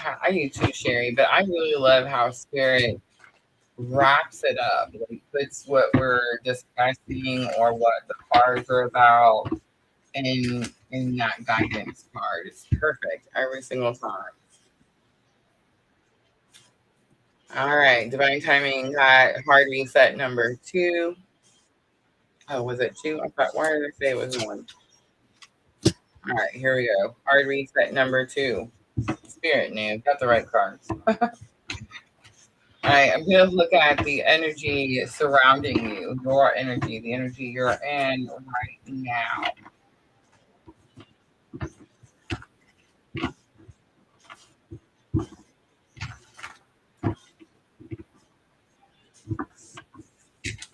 I do too, Sherry, but I really love how Spirit wraps it up. Like puts what we're discussing or what the cards are about in that guidance card. It's perfect every single time. All right, divine timing got hard reset number 2. Oh, was it 2? I thought, why did I say it was 1? All right, here we go. Hard reset number 2. Spirit name, got the right cards. All right, I'm going to look at the energy surrounding you, your energy, the energy you're in right now.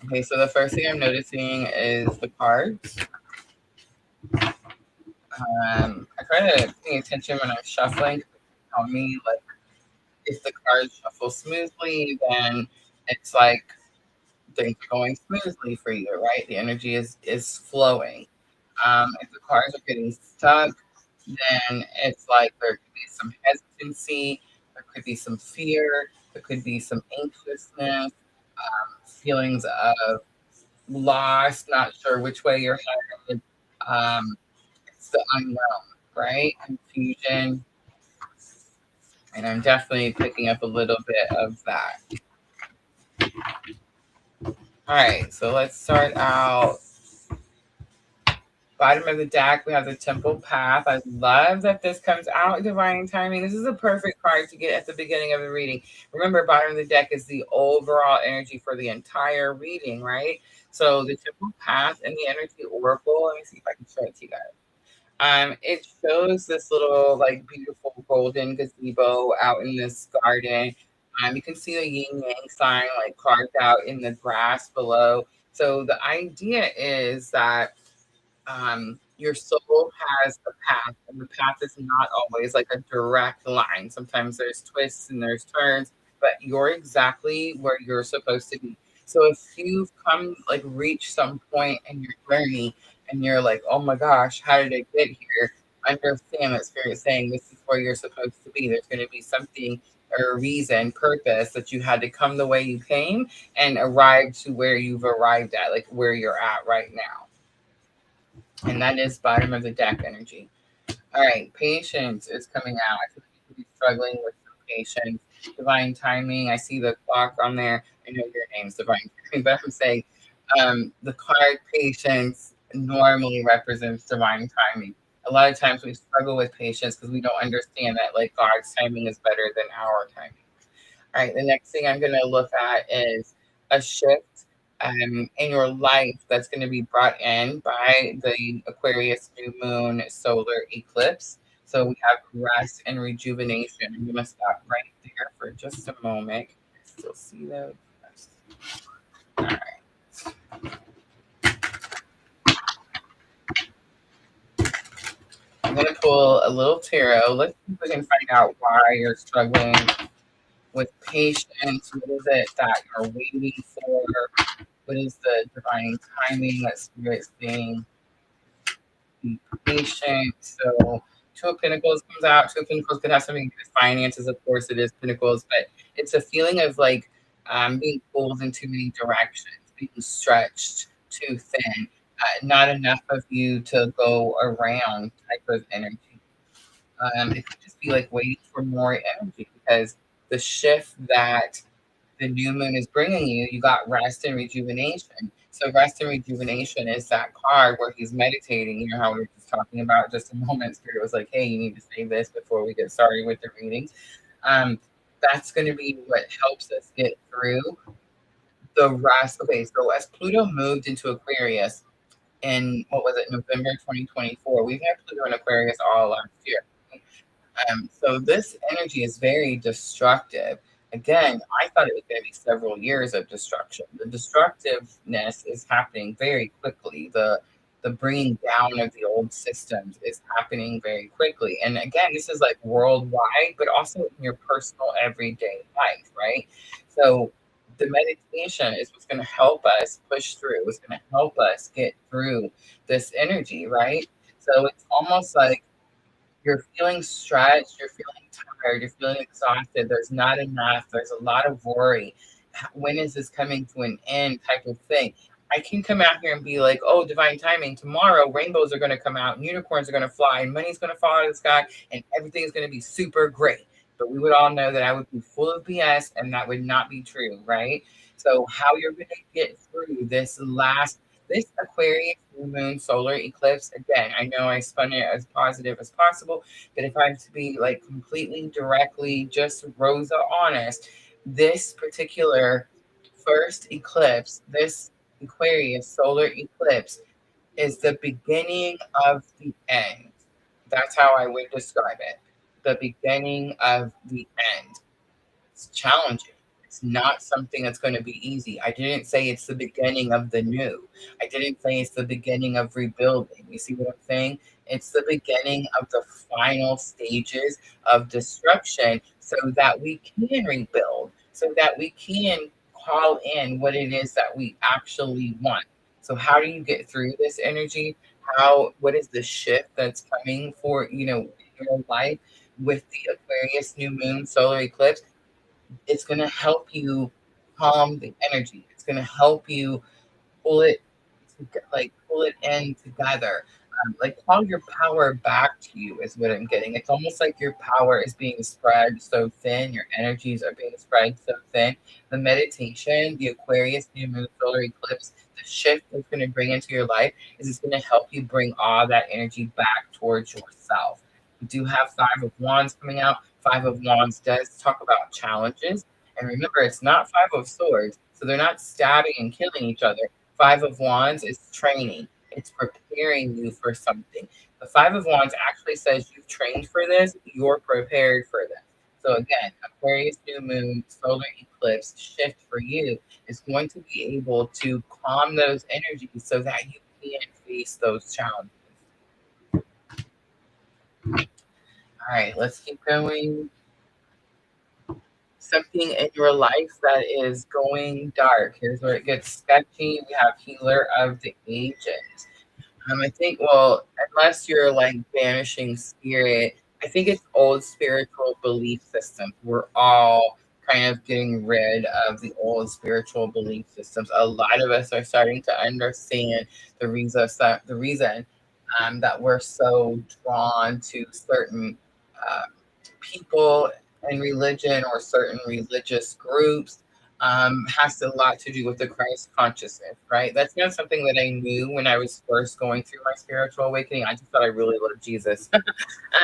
Okay, so the first thing I'm noticing is the cards. I try to pay attention when I'm shuffling. Tell me, like, if the cards shuffle smoothly, then it's like things are going smoothly for you, right? The energy is flowing. If the cards are getting stuck, then it's like there could be some hesitancy, there could be some fear, there could be some anxiousness, feelings of lost, not sure which way you're headed. Um, it's the unknown, right? Confusion. And I'm definitely picking up a little bit of that. All right, so let's start out. Bottom of the deck, we have the Temple Path. I love that this comes out in divine timing. This is a perfect card to get at the beginning of the reading. Remember, bottom of the deck is the overall energy for the entire reading, right? So the Temple Path and the Energy Oracle, let me see if I can show it to you guys. It shows this little like beautiful golden gazebo out in this garden. You can see the yin yang sign like carved out in the grass below. So the idea is that your soul has a path, and the path is not always like a direct line. Sometimes there's twists and there's turns, but you're exactly where you're supposed to be. So if you've come like reach some point in your journey and you're like, oh my gosh, how did I get here? Understand that Spirit is saying this is where you're supposed to be. There's going to be something or reason, purpose that you had to come the way you came and arrive to where you've arrived at, like where you're at right now. And that is bottom of the deck energy. All right, patience is coming out. I feel like you could be struggling with some patience. Divine timing. I see the clock on there. I know your name's divine timing, but I'm saying the card patience normally represents divine timing. A lot of times we struggle with patience because we don't understand that like God's timing is better than our timing. All right, the next thing I'm going to look at is a shift in your life that's going to be brought in by the Aquarius new moon solar eclipse. So we have rest and rejuvenation. I'm going to stop right there for just a moment. Still see those? All right. I'm going to pull a little tarot. Let's see if we can find out why you're struggling with patience. What is it that you're waiting for? What is the divine timing that Spirit's being? Be patient. So, Two of Pentacles comes out. Two of Pentacles could have something to do with finances, of course, it is Pentacles, but it's a feeling of like being pulled in too many directions, being stretched too thin, not enough of you to go around type of energy. It could just be like waiting for more energy because the shift that the new moon is bringing you, you got rest and rejuvenation. So rest and rejuvenation is that card where he's meditating. You know how we were just talking about just a moment. Spirit was like, hey, you need to say this before we get started with the readings. Um, that's going to be what helps us get through the rest. Okay, so as Pluto moved into Aquarius in, what was it, November 2024, we've had Pluto in Aquarius all last year. So this energy is very destructive. Again, I thought it was going to be several years of destruction. The destructiveness is happening very quickly. The bringing down of the old systems is happening very quickly. And again, this is like worldwide, but also in your personal everyday life, right? So the meditation is what's going to help us push through. It's going to help us get through this energy, right? So it's almost like you're feeling stretched, you're feeling tired, you're feeling exhausted, there's not enough, there's a lot of worry. When is this coming to an end type of thing? I can come out here and be like, oh, divine timing, tomorrow rainbows are going to come out, and unicorns are going to fly, and money's going to fall out of the sky, and everything is going to be super great. But we would all know that I would be full of BS, and that would not be true, right? So, how you're going to get through this Aquarius new moon solar eclipse, again, I know I spun it as positive as possible, but if I have to be like completely directly just Rosa honest, this particular first eclipse, this Aquarius solar eclipse, is the beginning of the end. That's how I would describe it. The beginning of the end. It's challenging. It's not something that's going to be easy. I didn't say it's the beginning of the new. I didn't say it's the beginning of rebuilding. You see what I'm saying? It's the beginning of the final stages of destruction so that we can rebuild, so that we can call in what it is that we actually want. So how do you get through this energy? What is the shift that's coming for, your life with the Aquarius new moon solar eclipse? It's going to help you calm the energy. It's going to help you pull it pull it in together. Like call your power back to you is what I'm getting. It's almost like your power is being spread so thin, your energies are being spread so thin. The meditation, the Aquarius new moon solar eclipse, the shift it's going to bring into your life is it's going to help you bring all that energy back towards yourself. We do have Five of Wands coming out. Five of Wands does talk about challenges. And remember, it's not Five of Swords. So they're not stabbing and killing each other. Five of Wands is training. It's preparing you for something. The Five of Wands actually says you've trained for this, you're prepared for this. So again, Aquarius new moon, solar eclipse shift for you is going to be able to calm those energies so that you can face those challenges. All right, let's keep going. Something in your life that is going dark. Here's where it gets sketchy. We have Healer of the Ages. I think, well, unless you're like banishing spirit, I think it's old spiritual belief systems. We're all kind of getting rid of the old spiritual belief systems. A lot of us are starting to understand the reason that we're so drawn to certain uh, people and religion or certain religious groups has a lot to do with the Christ consciousness, right? That's not something that I knew when I was first going through my spiritual awakening. I just thought I really loved Jesus,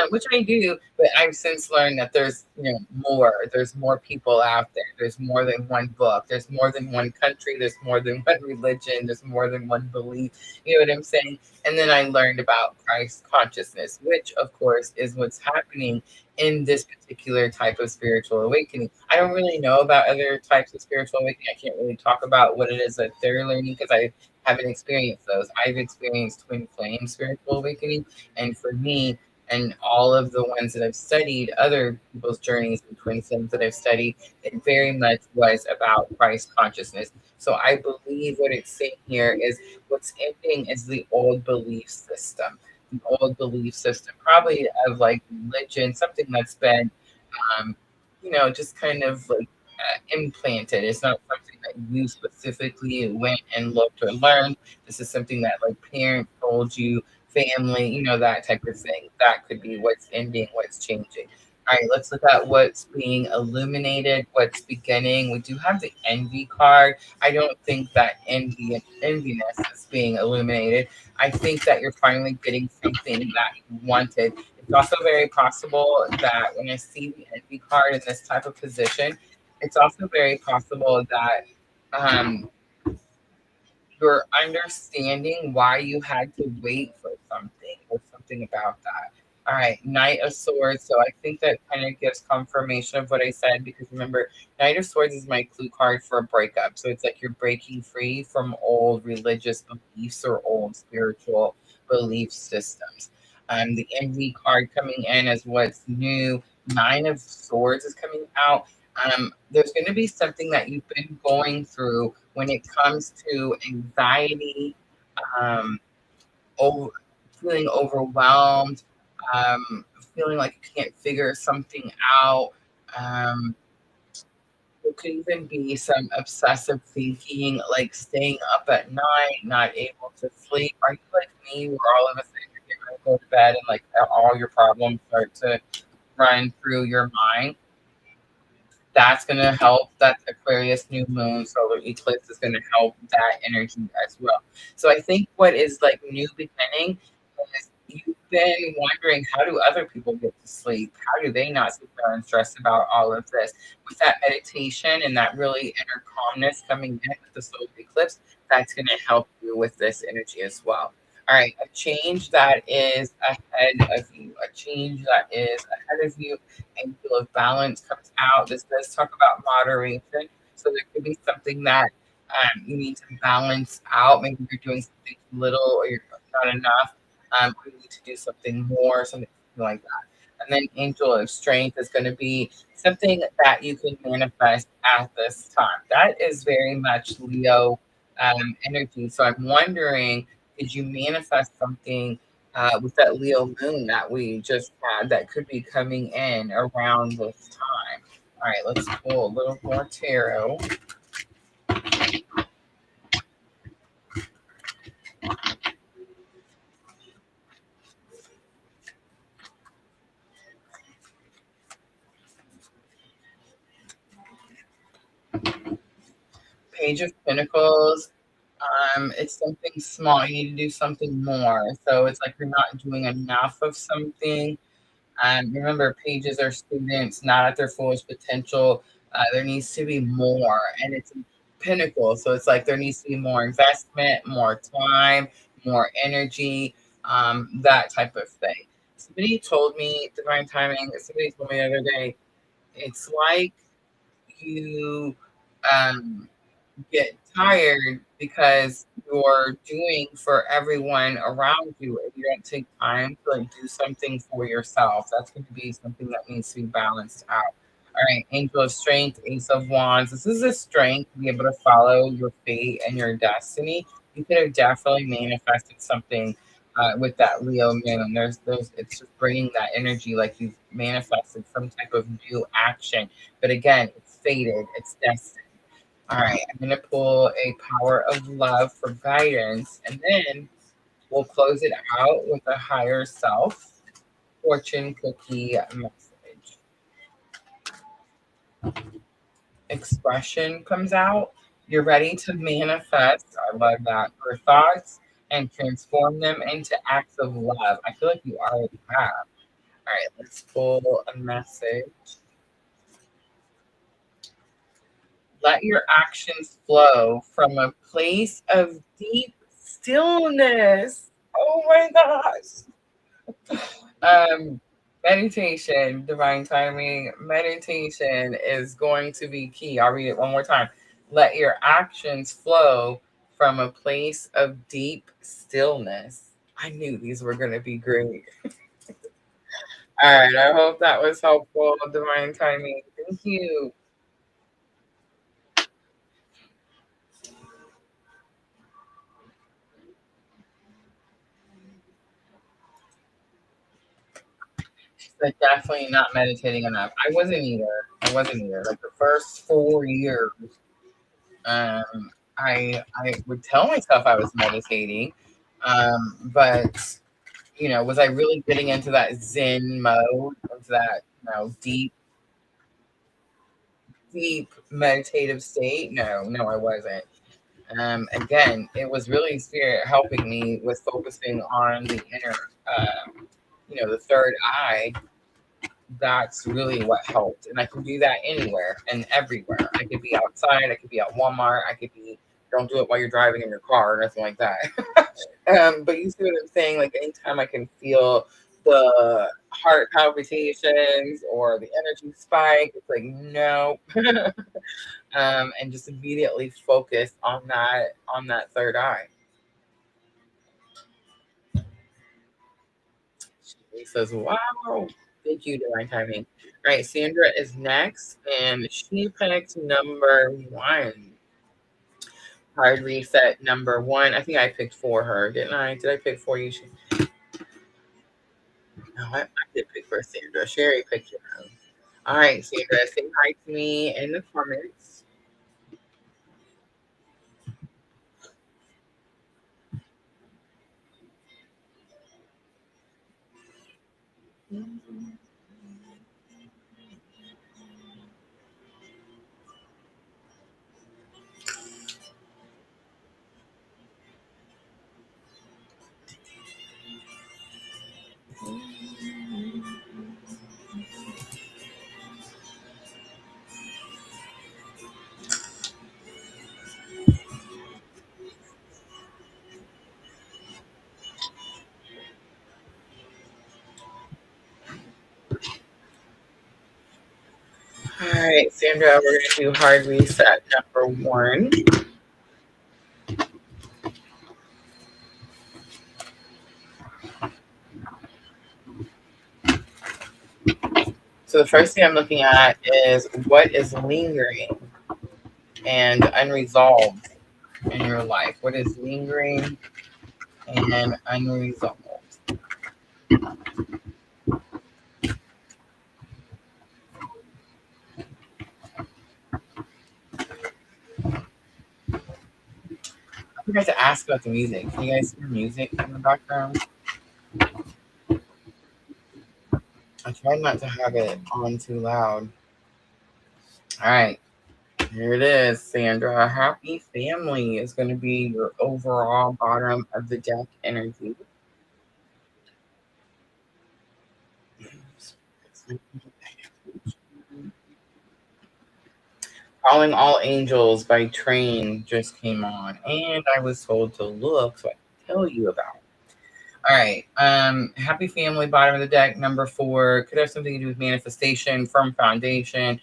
which I do, but I've since learned that there's more. There's more people out there. There's more than one book. There's more than one country. There's more than one religion. There's more than one belief. You know what I'm saying? And then I learned about Christ consciousness, which of course is what's happening in this particular type of spiritual awakening. I don't really know about other types of spiritual awakening. I can't really talk about what it is that they're learning because I haven't experienced those. I've experienced twin flame spiritual awakening, and for me, and all of the ones that I've studied, other people's journeys and twin flames that I've studied, it very much was about Christ consciousness. So I believe what it's saying here is what's ending is the old belief system. The old belief system, probably of like religion, something that's been, um, just kind of like implanted. It's not something that you specifically went and looked or learned. This is something that like parents told you, family, that type of thing. That could be what's ending, what's changing. All right, let's look at what's being illuminated, what's beginning. We do have the envy card. I don't think that enviness is being illuminated. I think that you're finally getting something that you wanted. It's also very possible that when I see the envy card in this type of position, it's also very possible that um, you're understanding why you had to wait for something or something about that. All right, Knight of Swords. So I think that kind of gives confirmation of what I said because remember, Knight of Swords is my clue card for a breakup. So it's like you're breaking free from old religious beliefs or old spiritual belief systems. The envy card coming in as what's new. Nine of Swords is coming out. There's going to be something that you've been going through when it comes to anxiety, um, over, feeling overwhelmed, feeling like you can't figure something out. Um, it could even be some obsessive thinking, like staying up at night, not able to sleep. Are you like me, where all of a sudden you're getting ready to go to bed and like all your problems start to run through your mind? That's going to help. That Aquarius new moon solar eclipse is going to help that energy as well. So I think what is like new beginning is you've been wondering, how do other people get to sleep? How do they not sit there and stress about all of this? With that meditation and that really inner calmness coming in with the solar eclipse, that's going to help you with this energy as well. All right, a change that is ahead of you, a change that is ahead of you, angle of balance comes out. This does talk about moderation. So there could be something that you need to balance out. Maybe you're doing something little or you're not enough. Or you need to do something more, something like that. And then angel of strength is going to be something that you can manifest at this time. That is very much Leo energy. So I'm wondering, did you manifest something with that Leo moon that we just had that could be coming in around this time? All right, let's pull a little more tarot. Page of Pentacles. It's something small. You need to do something more. So it's like you're not doing enough of something. Remember, pages are students, not at their fullest potential. There needs to be more, and it's a pinnacle. So it's like there needs to be more investment, more time, more energy, that type of thing. Somebody told me, divine timing, somebody told me the other day, it's like you um, get tired because you're doing for everyone around you and you don't take time to like do something for yourself. That's going to be something that needs to be balanced out. All right, angel of strength, ace of wands. This is a strength to be able to follow your fate and your destiny. You could have definitely manifested something with that Leo moon. It's just bringing that energy like you've manifested some type of new action. But again, it's fated, it's destined. All right, I'm going to pull a power of love for guidance. And then We'll close it out with a higher self fortune cookie message. Expression comes out. You're ready to manifest. I love that. Your thoughts and transform them into acts of love. I feel like you already have. All right, let's pull a message. Let your actions flow from a place of deep stillness. Oh my gosh. Meditation, divine timing, meditation is going to be key. I'll read it one more time. Let your actions flow from a place of deep stillness. I knew these were going to be great. All right. I hope that was helpful. Divine timing. Thank you. She's like, definitely not meditating enough. I wasn't either. I wasn't either. Like the first 4 years, I would tell myself I was meditating, but was I really getting into that Zen mode, into that deep meditative state? No, no, I wasn't. Again, it was really spirit helping me with focusing on the inner, the third eye. That's really what helped. And I can do that anywhere and everywhere. I could be outside, I could be at Walmart, I could be, don't do it while you're driving in your car or nothing like that. But you see what I'm saying? Like anytime I can feel the heart palpitations or the energy spike, it's like, no. And just immediately focus on that third eye. He says, wow. Thank you, divine timing. All right, Sandra is next, and she picked number 1. Hard reset number 1. I think I picked for her, didn't I? Did I pick for you? No, I did pick for Sandra. Sherry picked your own. All right, Sandra, say hi to me in the comments. All right, Sandra, we're going to do hard reset number 1. So the first thing I'm looking at is what is lingering and unresolved in your life. What is lingering and unresolved? I forgot to ask about the music. Can you guys hear music in the background? I tried not to have it on too loud. All right. Here it is, Sandra. Happy family is going to be your overall bottom of the deck energy. Calling All Angels by Train just came on, and I was told to look, so I can tell you about it. All right. Happy family, bottom of the deck, number 4. Could have something to do with manifestation, firm foundation,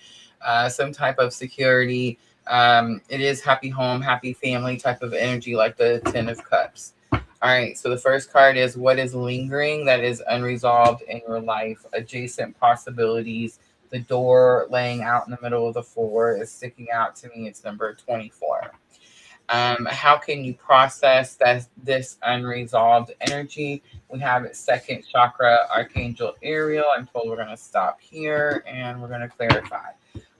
some type of security. It is happy home, happy family type of energy, like the 10 of Cups. All right. So the first card is what is lingering that is unresolved in your life, adjacent possibilities. The door laying out in the middle of the 4 is sticking out to me. It's number 24. How can you process this unresolved energy? We have second chakra, Archangel Ariel. I'm told we're going to stop here and we're going to clarify.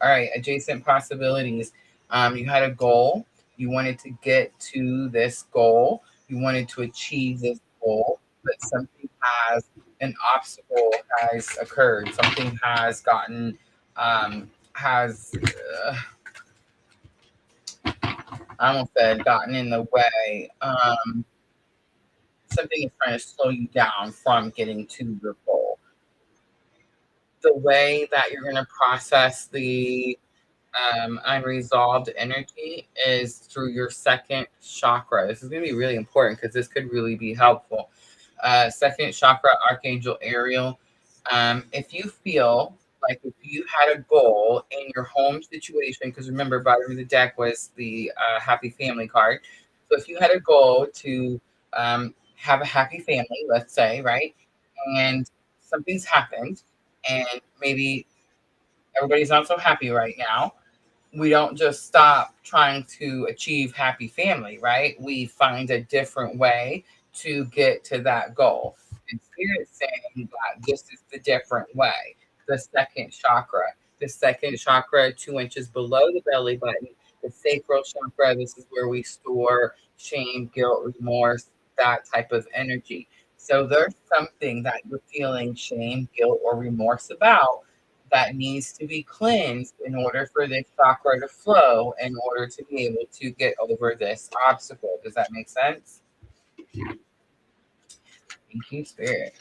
All right, adjacent possibilities. You had a goal. You wanted to get to this goal. You wanted to achieve this goal, but something an obstacle has occurred. Something has has, I almost said gotten in the way. Something is trying to slow you down from getting to your goal. The way that you're going to process the unresolved energy is through your second chakra. This is going to be really important because this could really be helpful. Second chakra, Archangel Ariel. If you feel like if you had a goal in your home situation, because remember, bottom of the deck was the happy family card. So if you had a goal to have a happy family, let's say, right, and something's happened, and maybe everybody's not so happy right now, we don't just stop trying to achieve happy family, right? We find a different way to get to that goal. And Spirit's saying that this is the different way. The second chakra. The second chakra, 2 inches below the belly button. The sacral chakra, this is where we store shame, guilt, remorse, that type of energy. So there's something that you're feeling shame, guilt, or remorse about that needs to be cleansed in order for this chakra to flow, in order to be able to get over this obstacle. Does that make sense? Thank you, Spirit.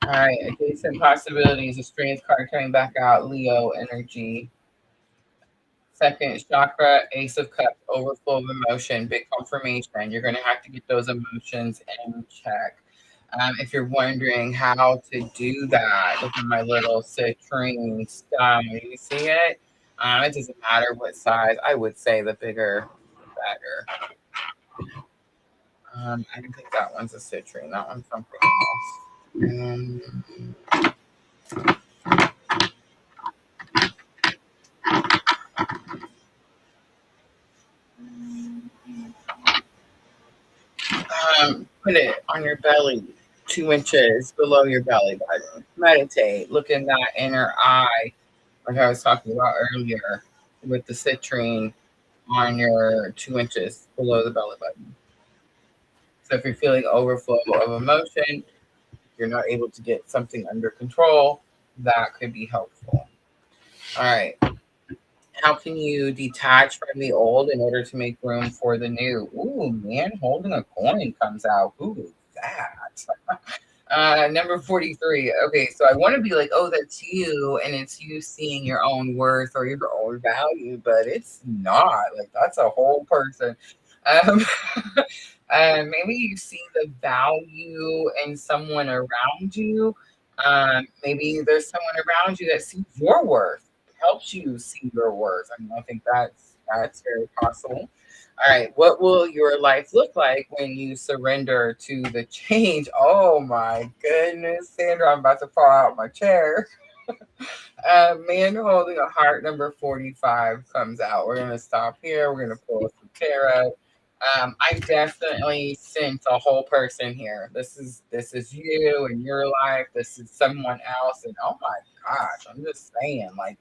All right, adjacent possibilities. A strange card coming back out. Leo energy. Second chakra, Ace of Cups, overflow of emotion, big confirmation. You're going to have to get those emotions in check. If you're wondering how to do that, look at my little citrine stem. You see it? It doesn't matter what size. I would say the bigger, the better. I don't think that one's a citrine. That one's something else. Put it on your belly, 2 inches below your belly button. Meditate. Look in that inner eye, like I was talking about earlier, with the citrine on your 2 inches below the belly button. So if you're feeling overflow of emotion, you're not able to get something under control, that could be helpful. All right. How can you detach from the old in order to make room for the new? Ooh, man holding a coin comes out. Ooh, that. Number 43. Okay, so I want to be like, oh, that's you, and it's you seeing your own worth or your own value, but it's not. Like, that's a whole person. Um, maybe you see the value in someone around you. Maybe there's someone around you that sees your worth, helps you see your worth. I mean, I think that's very possible. All right, what will your life look like when you surrender to the change? Oh my goodness, Sandra, I'm about to fall out of my chair. Man holding a heart, number 45 comes out. We're gonna stop here. We're gonna pull some tarot. I definitely sense a whole person here. This is you and your life. This is someone else, and oh my gosh, I'm just saying, like,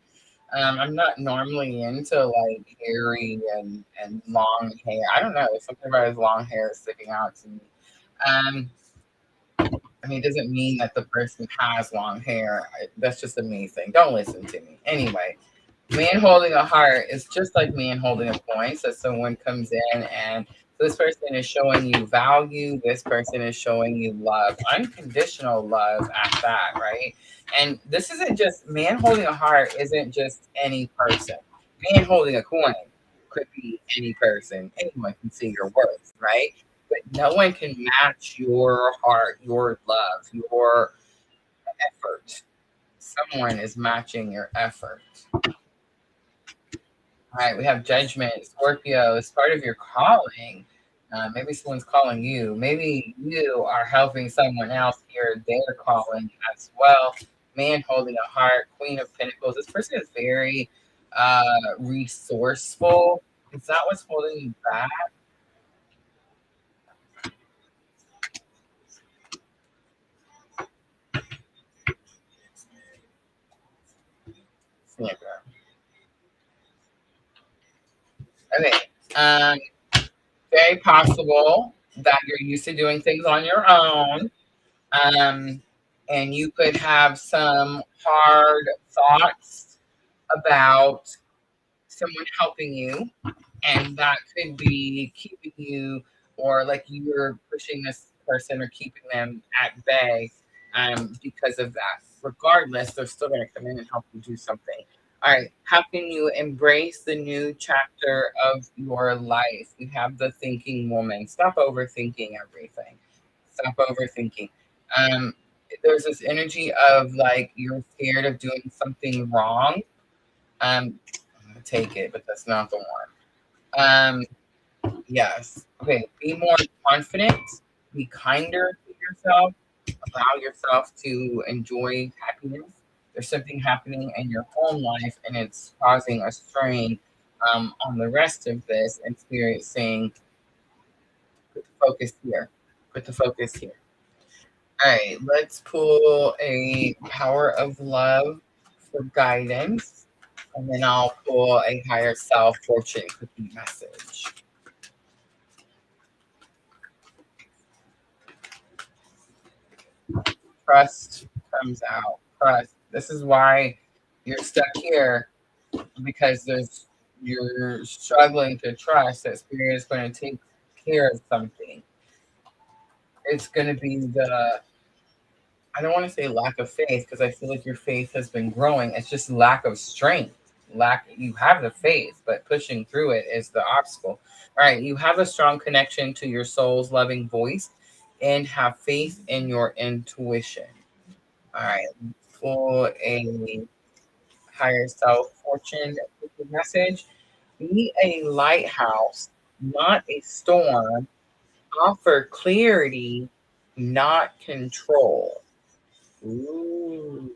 I'm not normally into like hairy and long hair. I don't know. Something about his long hair sticking out to me. Um, I mean, it doesn't mean that the person has long hair. That's just a me thing. Don't listen to me. Anyway, man holding a heart is just like man holding a coin. So someone comes in and this person is showing you value. This person is showing you love, unconditional love at that, right? And this isn't just man holding a heart, isn't just any person. Man holding a coin could be any person. Anyone can see your worth, right? But no one can match your heart, your love, your effort. Someone is matching your effort. All right, we have judgment. Scorpio is part of your calling. Maybe someone's calling you. Maybe you are helping someone else hear their calling as well. Man holding a heart, Queen of Pentacles. This person is very resourceful. Is that what's holding you back? Sandra. Okay. Um, Very possible that you're used to doing things on your own. Um, and you could have some hard thoughts about someone helping you, and that could be keeping you, or like you're pushing this person or keeping them at bay, because of that. Regardless, they're still going to come in and help you do something. All right, how can you embrace the new chapter of your life? You have the thinking woman. Stop overthinking everything. Stop overthinking. um there's this energy of like you're scared of doing something wrong. I'm gonna take it, but that's not the one. Yes. Okay. Be more confident. Be kinder to yourself. Allow yourself to enjoy happiness. There's something happening in your home life, and it's causing a strain, on the rest of this. And Spirit saying, put the focus here. Put the focus here. All right. Let's pull a power of love for guidance, and then I'll pull a higher self fortune cookie message. Trust comes out. Trust. This is why you're stuck here, because you're struggling to trust that Spirit is going to take care of something. It's going to be the, I don't want to say lack of faith, because I feel like your faith has been growing. It's just lack of strength. You have the faith, but pushing through it is the obstacle. All right, you have a strong connection to your soul's loving voice and have faith in your intuition. All right, for a higher self fortune message. Be a lighthouse, not a storm. Offer clarity, not control. Ooh.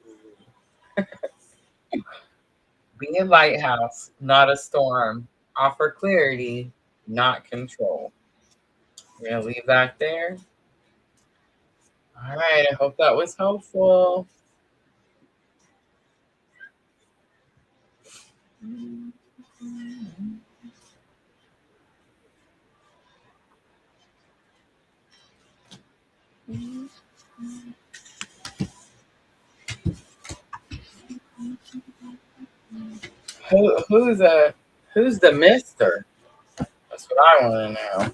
Be a lighthouse, not a storm. Offer clarity, not control. We're going to leave that there. All right. I hope that was helpful. Who's the mister? That's what I want to know.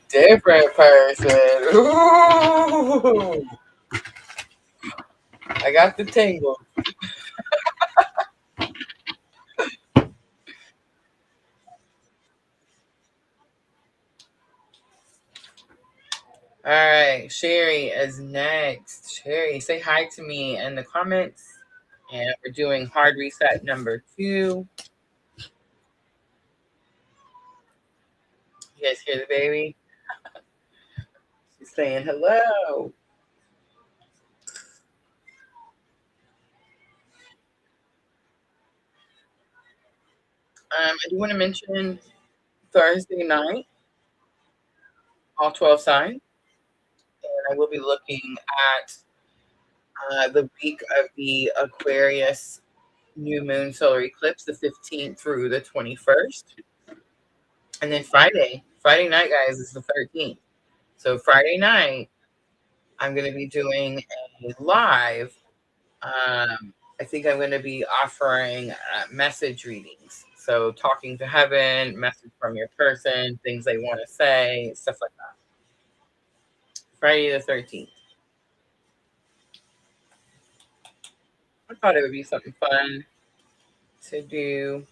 Different person. Ooh, I got the tingle. All right, Sherry is next. Sherry, say hi to me in the comments. And we're doing hard reset number 2. You guys hear the baby? She's saying hello. I do want to mention Thursday night, all 12 signs. And I will be looking at the week of the Aquarius new moon solar eclipse, the 15th through the 21st. And then Friday night, guys, is the 13th. So Friday night, I'm going to be doing a live. I think I'm going to be offering message readings. So talking to heaven, message from your person, things they want to say, stuff like that. Friday the 13th. I thought it would be something fun to do.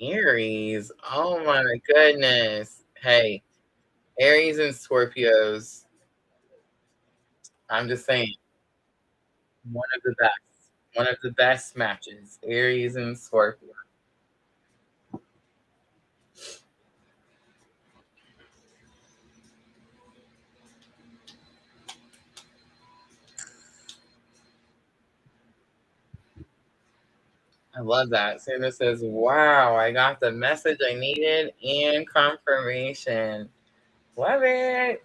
Aries. Oh my goodness. Hey, Aries and Scorpios. I'm just saying, one of the best. One of the best matches. Aries and Scorpio. I love that. Sandra says, wow, I got the message I needed and confirmation. Love it.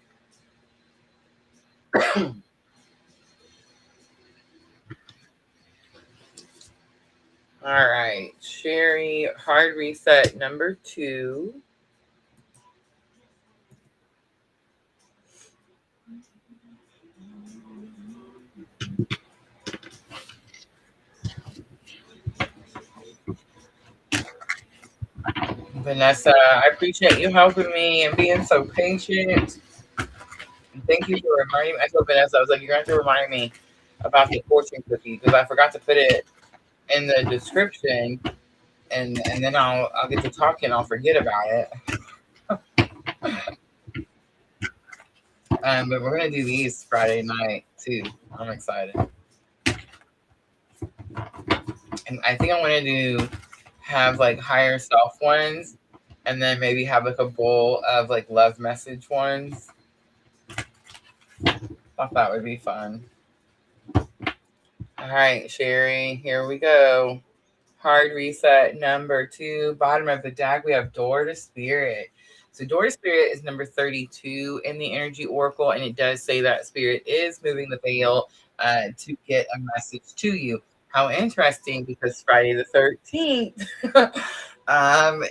All right. Sherry, hard reset number 2. Vanessa, I appreciate you helping me and being so patient. And thank you for reminding me. I told Vanessa, I was like, you're going to have to remind me about the fortune cookie because I forgot to put it in the description, and then I'll get to talking, I'll forget about it. But we're gonna do these Friday night too. I'm excited, and I think I want to do have like higher self ones, and then maybe have like a bowl of like love message ones. Thought that would be fun. All right, Sherry, here we go. Hard reset number 2, bottom of the deck, we have Door to Spirit. So Door to Spirit is number 32 in the Energy Oracle, and it does say that Spirit is moving the veil to get a message to you. How interesting, because Friday the 13th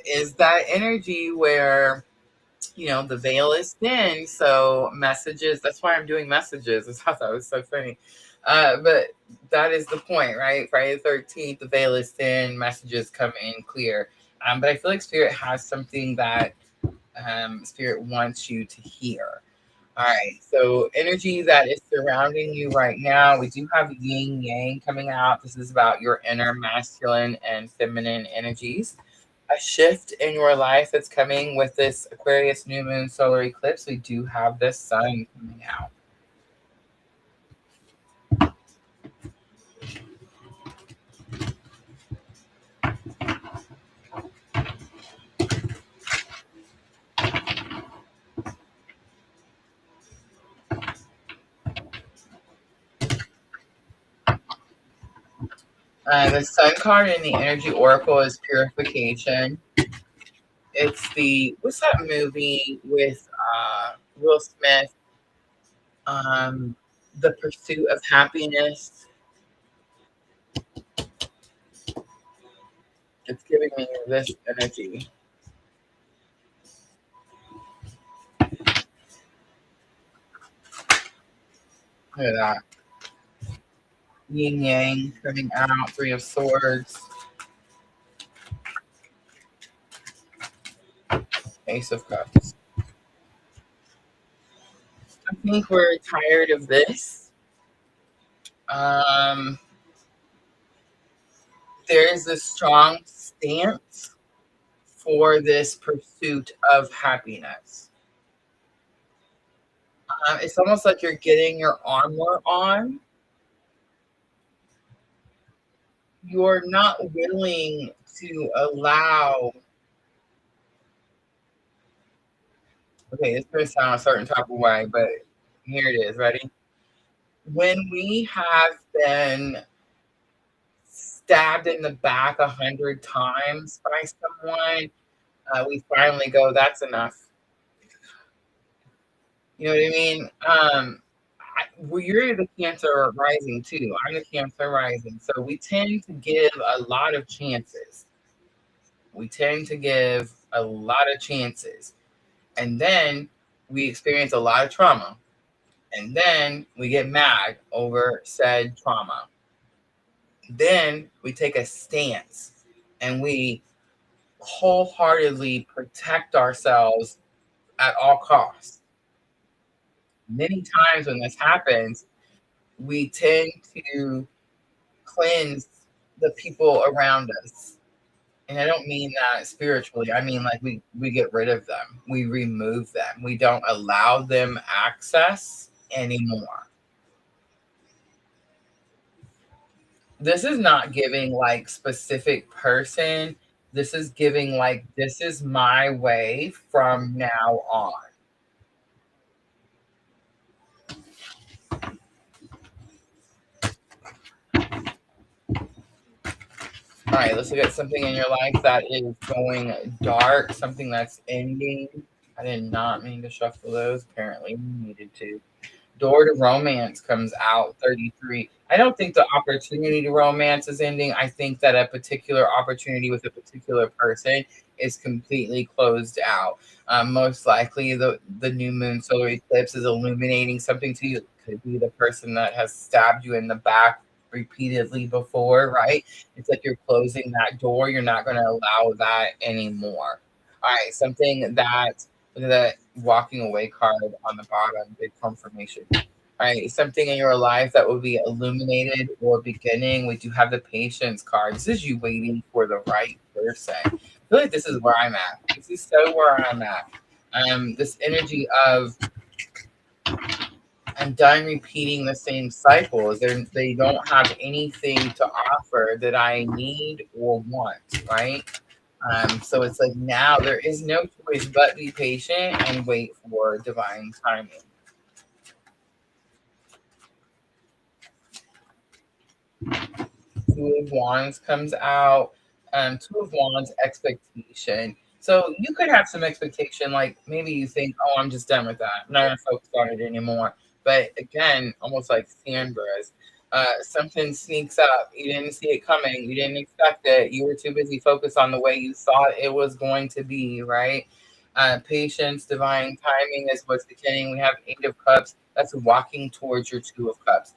is that energy where, the veil is thin. So messages, that's why I'm doing messages. I thought that was so funny. But that is the point, right? Friday the 13th, the veil is thin, messages come in clear. But I feel like Spirit has something that Spirit wants you to hear. All right. So energy that is surrounding you right now, we do have yin yang coming out. This is about your inner masculine and feminine energies. A shift in your life that's coming with this Aquarius new moon solar eclipse. We do have the sun coming out. The sun card in the energy oracle is purification. It's what's that movie with Will Smith? Um, the Pursuit of Happiness. It's giving me this energy. Look at that. Yin Yang coming out, 3 of Swords, Ace of Cups. I think we're tired of this. Um, there is a strong stance for this pursuit of happiness. It's almost like you're getting your armor on. You're not willing to allow. Okay, it's going to sound a certain type of way, but here it is. Ready? When we have been stabbed in the back 100 times by someone, we finally go, that's enough. You know what I mean? Well, you're the Cancer rising too. I'm the Cancer rising. So we tend to give a lot of chances. We tend to give a lot of chances. And then we experience a lot of trauma. And then we get mad over said trauma. Then we take a stance and we wholeheartedly protect ourselves at all costs. Many times when this happens, we tend to cleanse the people around us. And I don't mean that spiritually. I mean like we get rid of them. We remove them. We don't allow them access anymore. This is not giving like specific person. This is giving like this is my way from now on. right, let's look at something in your life that is going dark, something that's ending. I did not mean to shuffle those. Apparently, we needed to. Door to romance comes out 33. I don't think the opportunity to romance is ending. I think that a particular opportunity with a particular person is completely closed out. Most likely, the new moon solar eclipse is illuminating something to you. It could be the person that has stabbed you in the back repeatedly before, right? It's like you're closing that door. You're not going to allow that anymore. All right, something that the walking away card on the bottom, big confirmation. All right, something in your life that will be illuminated or beginning. We do have the patience card. This is you waiting for the right person. I feel like this is where I'm at. This is so where I'm at. This energy of I'm done repeating the same cycles. They don't have anything to offer that I need or want, right? So it's like now there is no choice but be patient and wait for divine timing. Two of Wands comes out. Two of Wands expectation. So you could have some expectation, like maybe you think, oh, I'm just done with that. I'm not gonna focus on it anymore. But again, almost like Sandra's, something sneaks up. You didn't see it coming. You didn't expect it. You were too busy focused on the way you thought it was going to be, right? Patience, divine timing is what's beginning. We have Eight of Cups. That's walking towards your Two of Cups.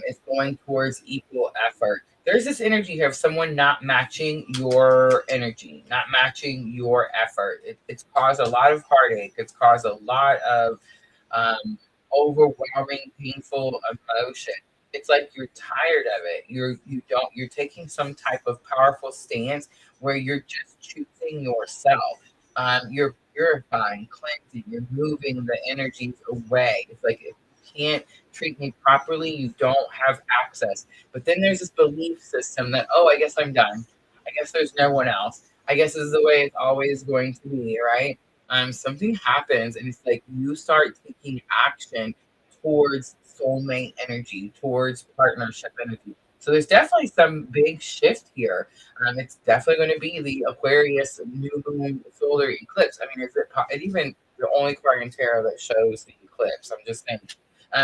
It's going towards equal effort. There's this energy here of someone not matching your energy, not matching your effort. It's caused a lot of heartache. It's caused a lot of overwhelming, painful emotion. It's like you're tired of it. You're taking some type of powerful stance where you're just choosing yourself. You're purifying, cleansing, you're moving the energies away. It's like if you can't treat me properly, you don't have access. But then there's this belief system that, oh, I guess I'm done. I guess there's no one else. I guess this is the way it's always going to be, right? Something happens and it's like you start taking action towards soulmate energy, towards partnership energy. So there's definitely some big shift here. It's definitely going to be the Aquarius new moon solar eclipse. I mean, is it even the only card in tarot that shows the eclipse? I'm just saying.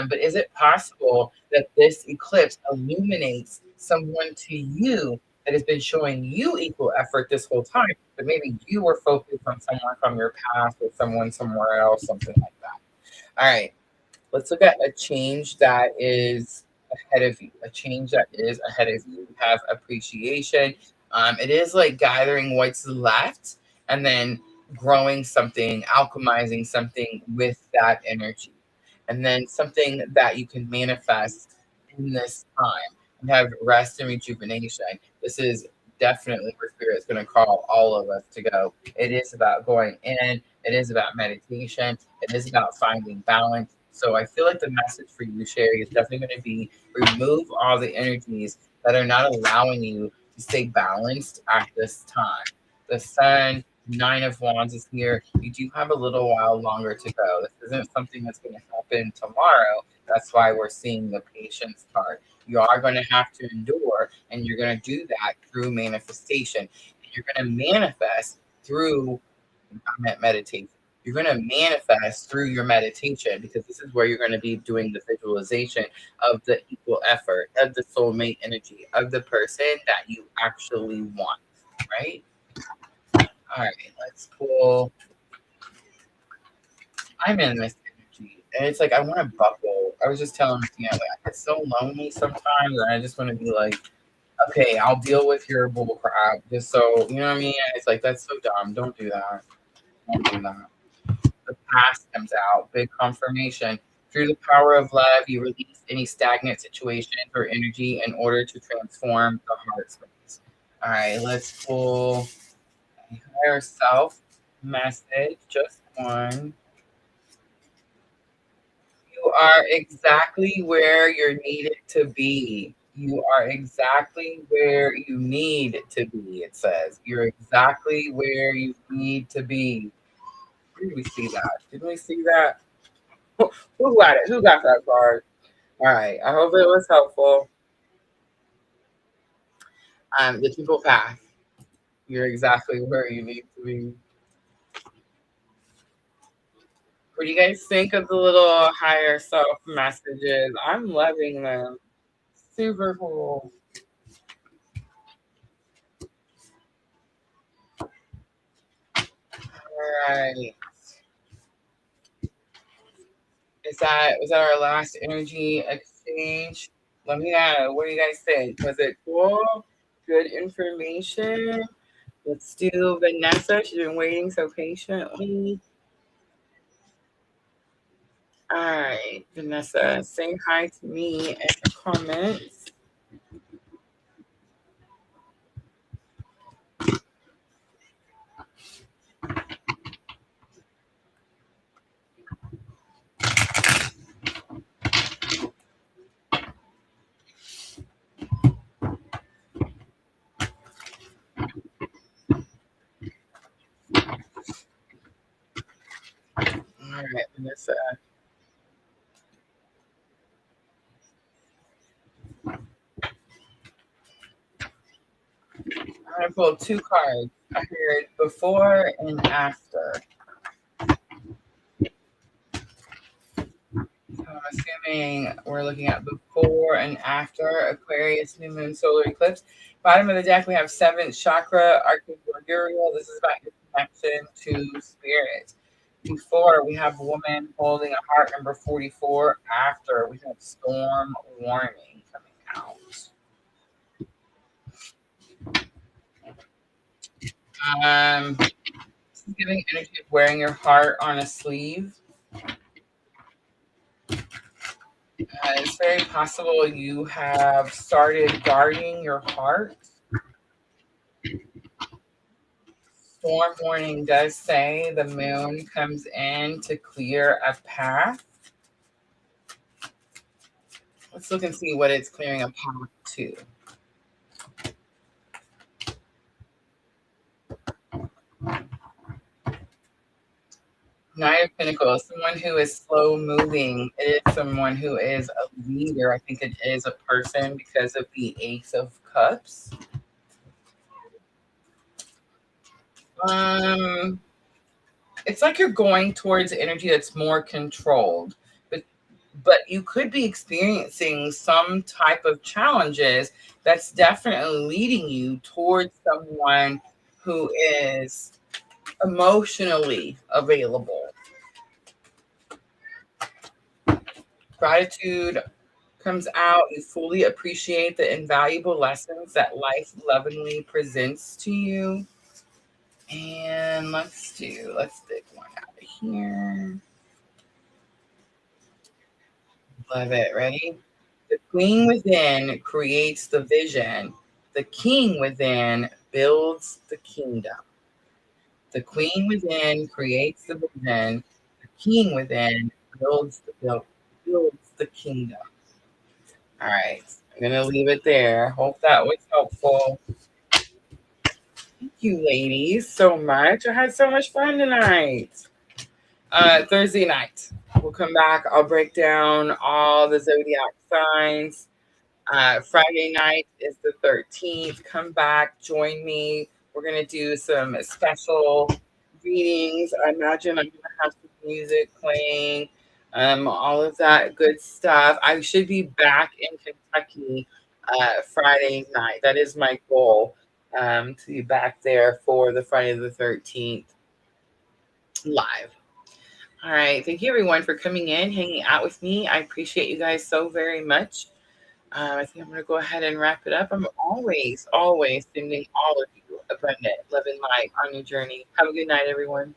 But is it possible that this eclipse illuminates someone to you that has been showing you equal effort this whole time, but maybe you were focused on someone from your past or someone somewhere else, something like that? All right, let's look at a change that is ahead of you. A change that is ahead of you. We have appreciation. It is like gathering what's left and then growing something, alchemizing something with that energy. And then something that you can manifest in this time and have rest and rejuvenation. This is definitely where Spirit's going to call all of us to go. It is about going in, it is about meditation, it is about finding balance. So I feel like the message for you, Sherry, is definitely going to be remove all the energies that are not allowing you to stay balanced at this time. The sun, Nine of Wands is here. You do have a little while longer to go. This isn't something that's going to happen tomorrow. That's why we're seeing the patience card. You are going to have to endure, and you're going to do that through manifestation. You're going to manifest through meditation. You're going to manifest through your meditation because this is where you're going to be doing the visualization of the equal effort, of the soulmate energy, of the person that you actually want, right? All right, let's pull. I'm in this energy, and it's like I want to buckle. I was just telling Tina, like I get so lonely sometimes, and I just want to be like, okay, I'll deal with your bull crap, just so you know what I mean. It's like that's so dumb. Don't do that. Don't do that. The past comes out, big confirmation. Through the power of love, you release any stagnant situation or energy in order to transform the heart space. All right, let's pull a higher self message, just one. You are exactly where you're needed to be. You are exactly where you need to be, it says. You're exactly where you need to be. Where did we see that? Didn't we see that? Who got it? Who got that card? All right. I hope it was helpful. The temple path. You're exactly where you need to be. What do you guys think of the little higher self messages? I'm loving them. Super cool. All right. Was that our last energy exchange? Let me know. What do you guys think? Was it cool? Good information. Let's do Vanessa. She's been waiting so patiently. All right, Vanessa, say hi to me in the comments. All right, Vanessa. I'm gonna pull two cards. I heard before and after. So I'm assuming we're looking at before and after Aquarius, new moon, solar eclipse. Bottom of the deck, we have seventh chakra, Archangel Uriel. This is about your connection to spirit. Before, we have woman holding a heart, number 44. After, we have storm warning coming out. This is giving energy of wearing your heart on a sleeve. It's very possible you have started guarding your heart. Storm warning does say the moon comes in to clear a path. Let's look and see what it's clearing a path to. Knight of Pentacles, someone who is slow moving. It is someone who is a leader. I think it is a person because of the Ace of Cups. It's like you're going towards energy that's more controlled, but you could be experiencing some type of challenges that's definitely leading you towards someone who is emotionally available. Gratitude comes out. You fully appreciate the invaluable lessons that life lovingly presents to you. And let's dig one out of here. Love it. Ready? The queen within creates the vision. The king within builds the kingdom. The queen within creates the vision. The king within builds the kingdom. All right. I'm going to leave it there. Hope that was helpful. Thank you, ladies, so much. I had so much fun tonight. Thursday night, we'll come back. I'll break down all the zodiac signs. Friday night is the 13th. Come back, join me. We're going to do some special readings. I imagine I'm going to have some music playing, all of that good stuff. I should be back in Kentucky Friday night. That is my goal, to be back there for the Friday the 13th live. All right. Thank you, everyone, for coming in, hanging out with me. I appreciate you guys so very much. I think I'm going to go ahead and wrap it up. I'm always sending all of you abundant love and light on your journey. Have a good night, everyone.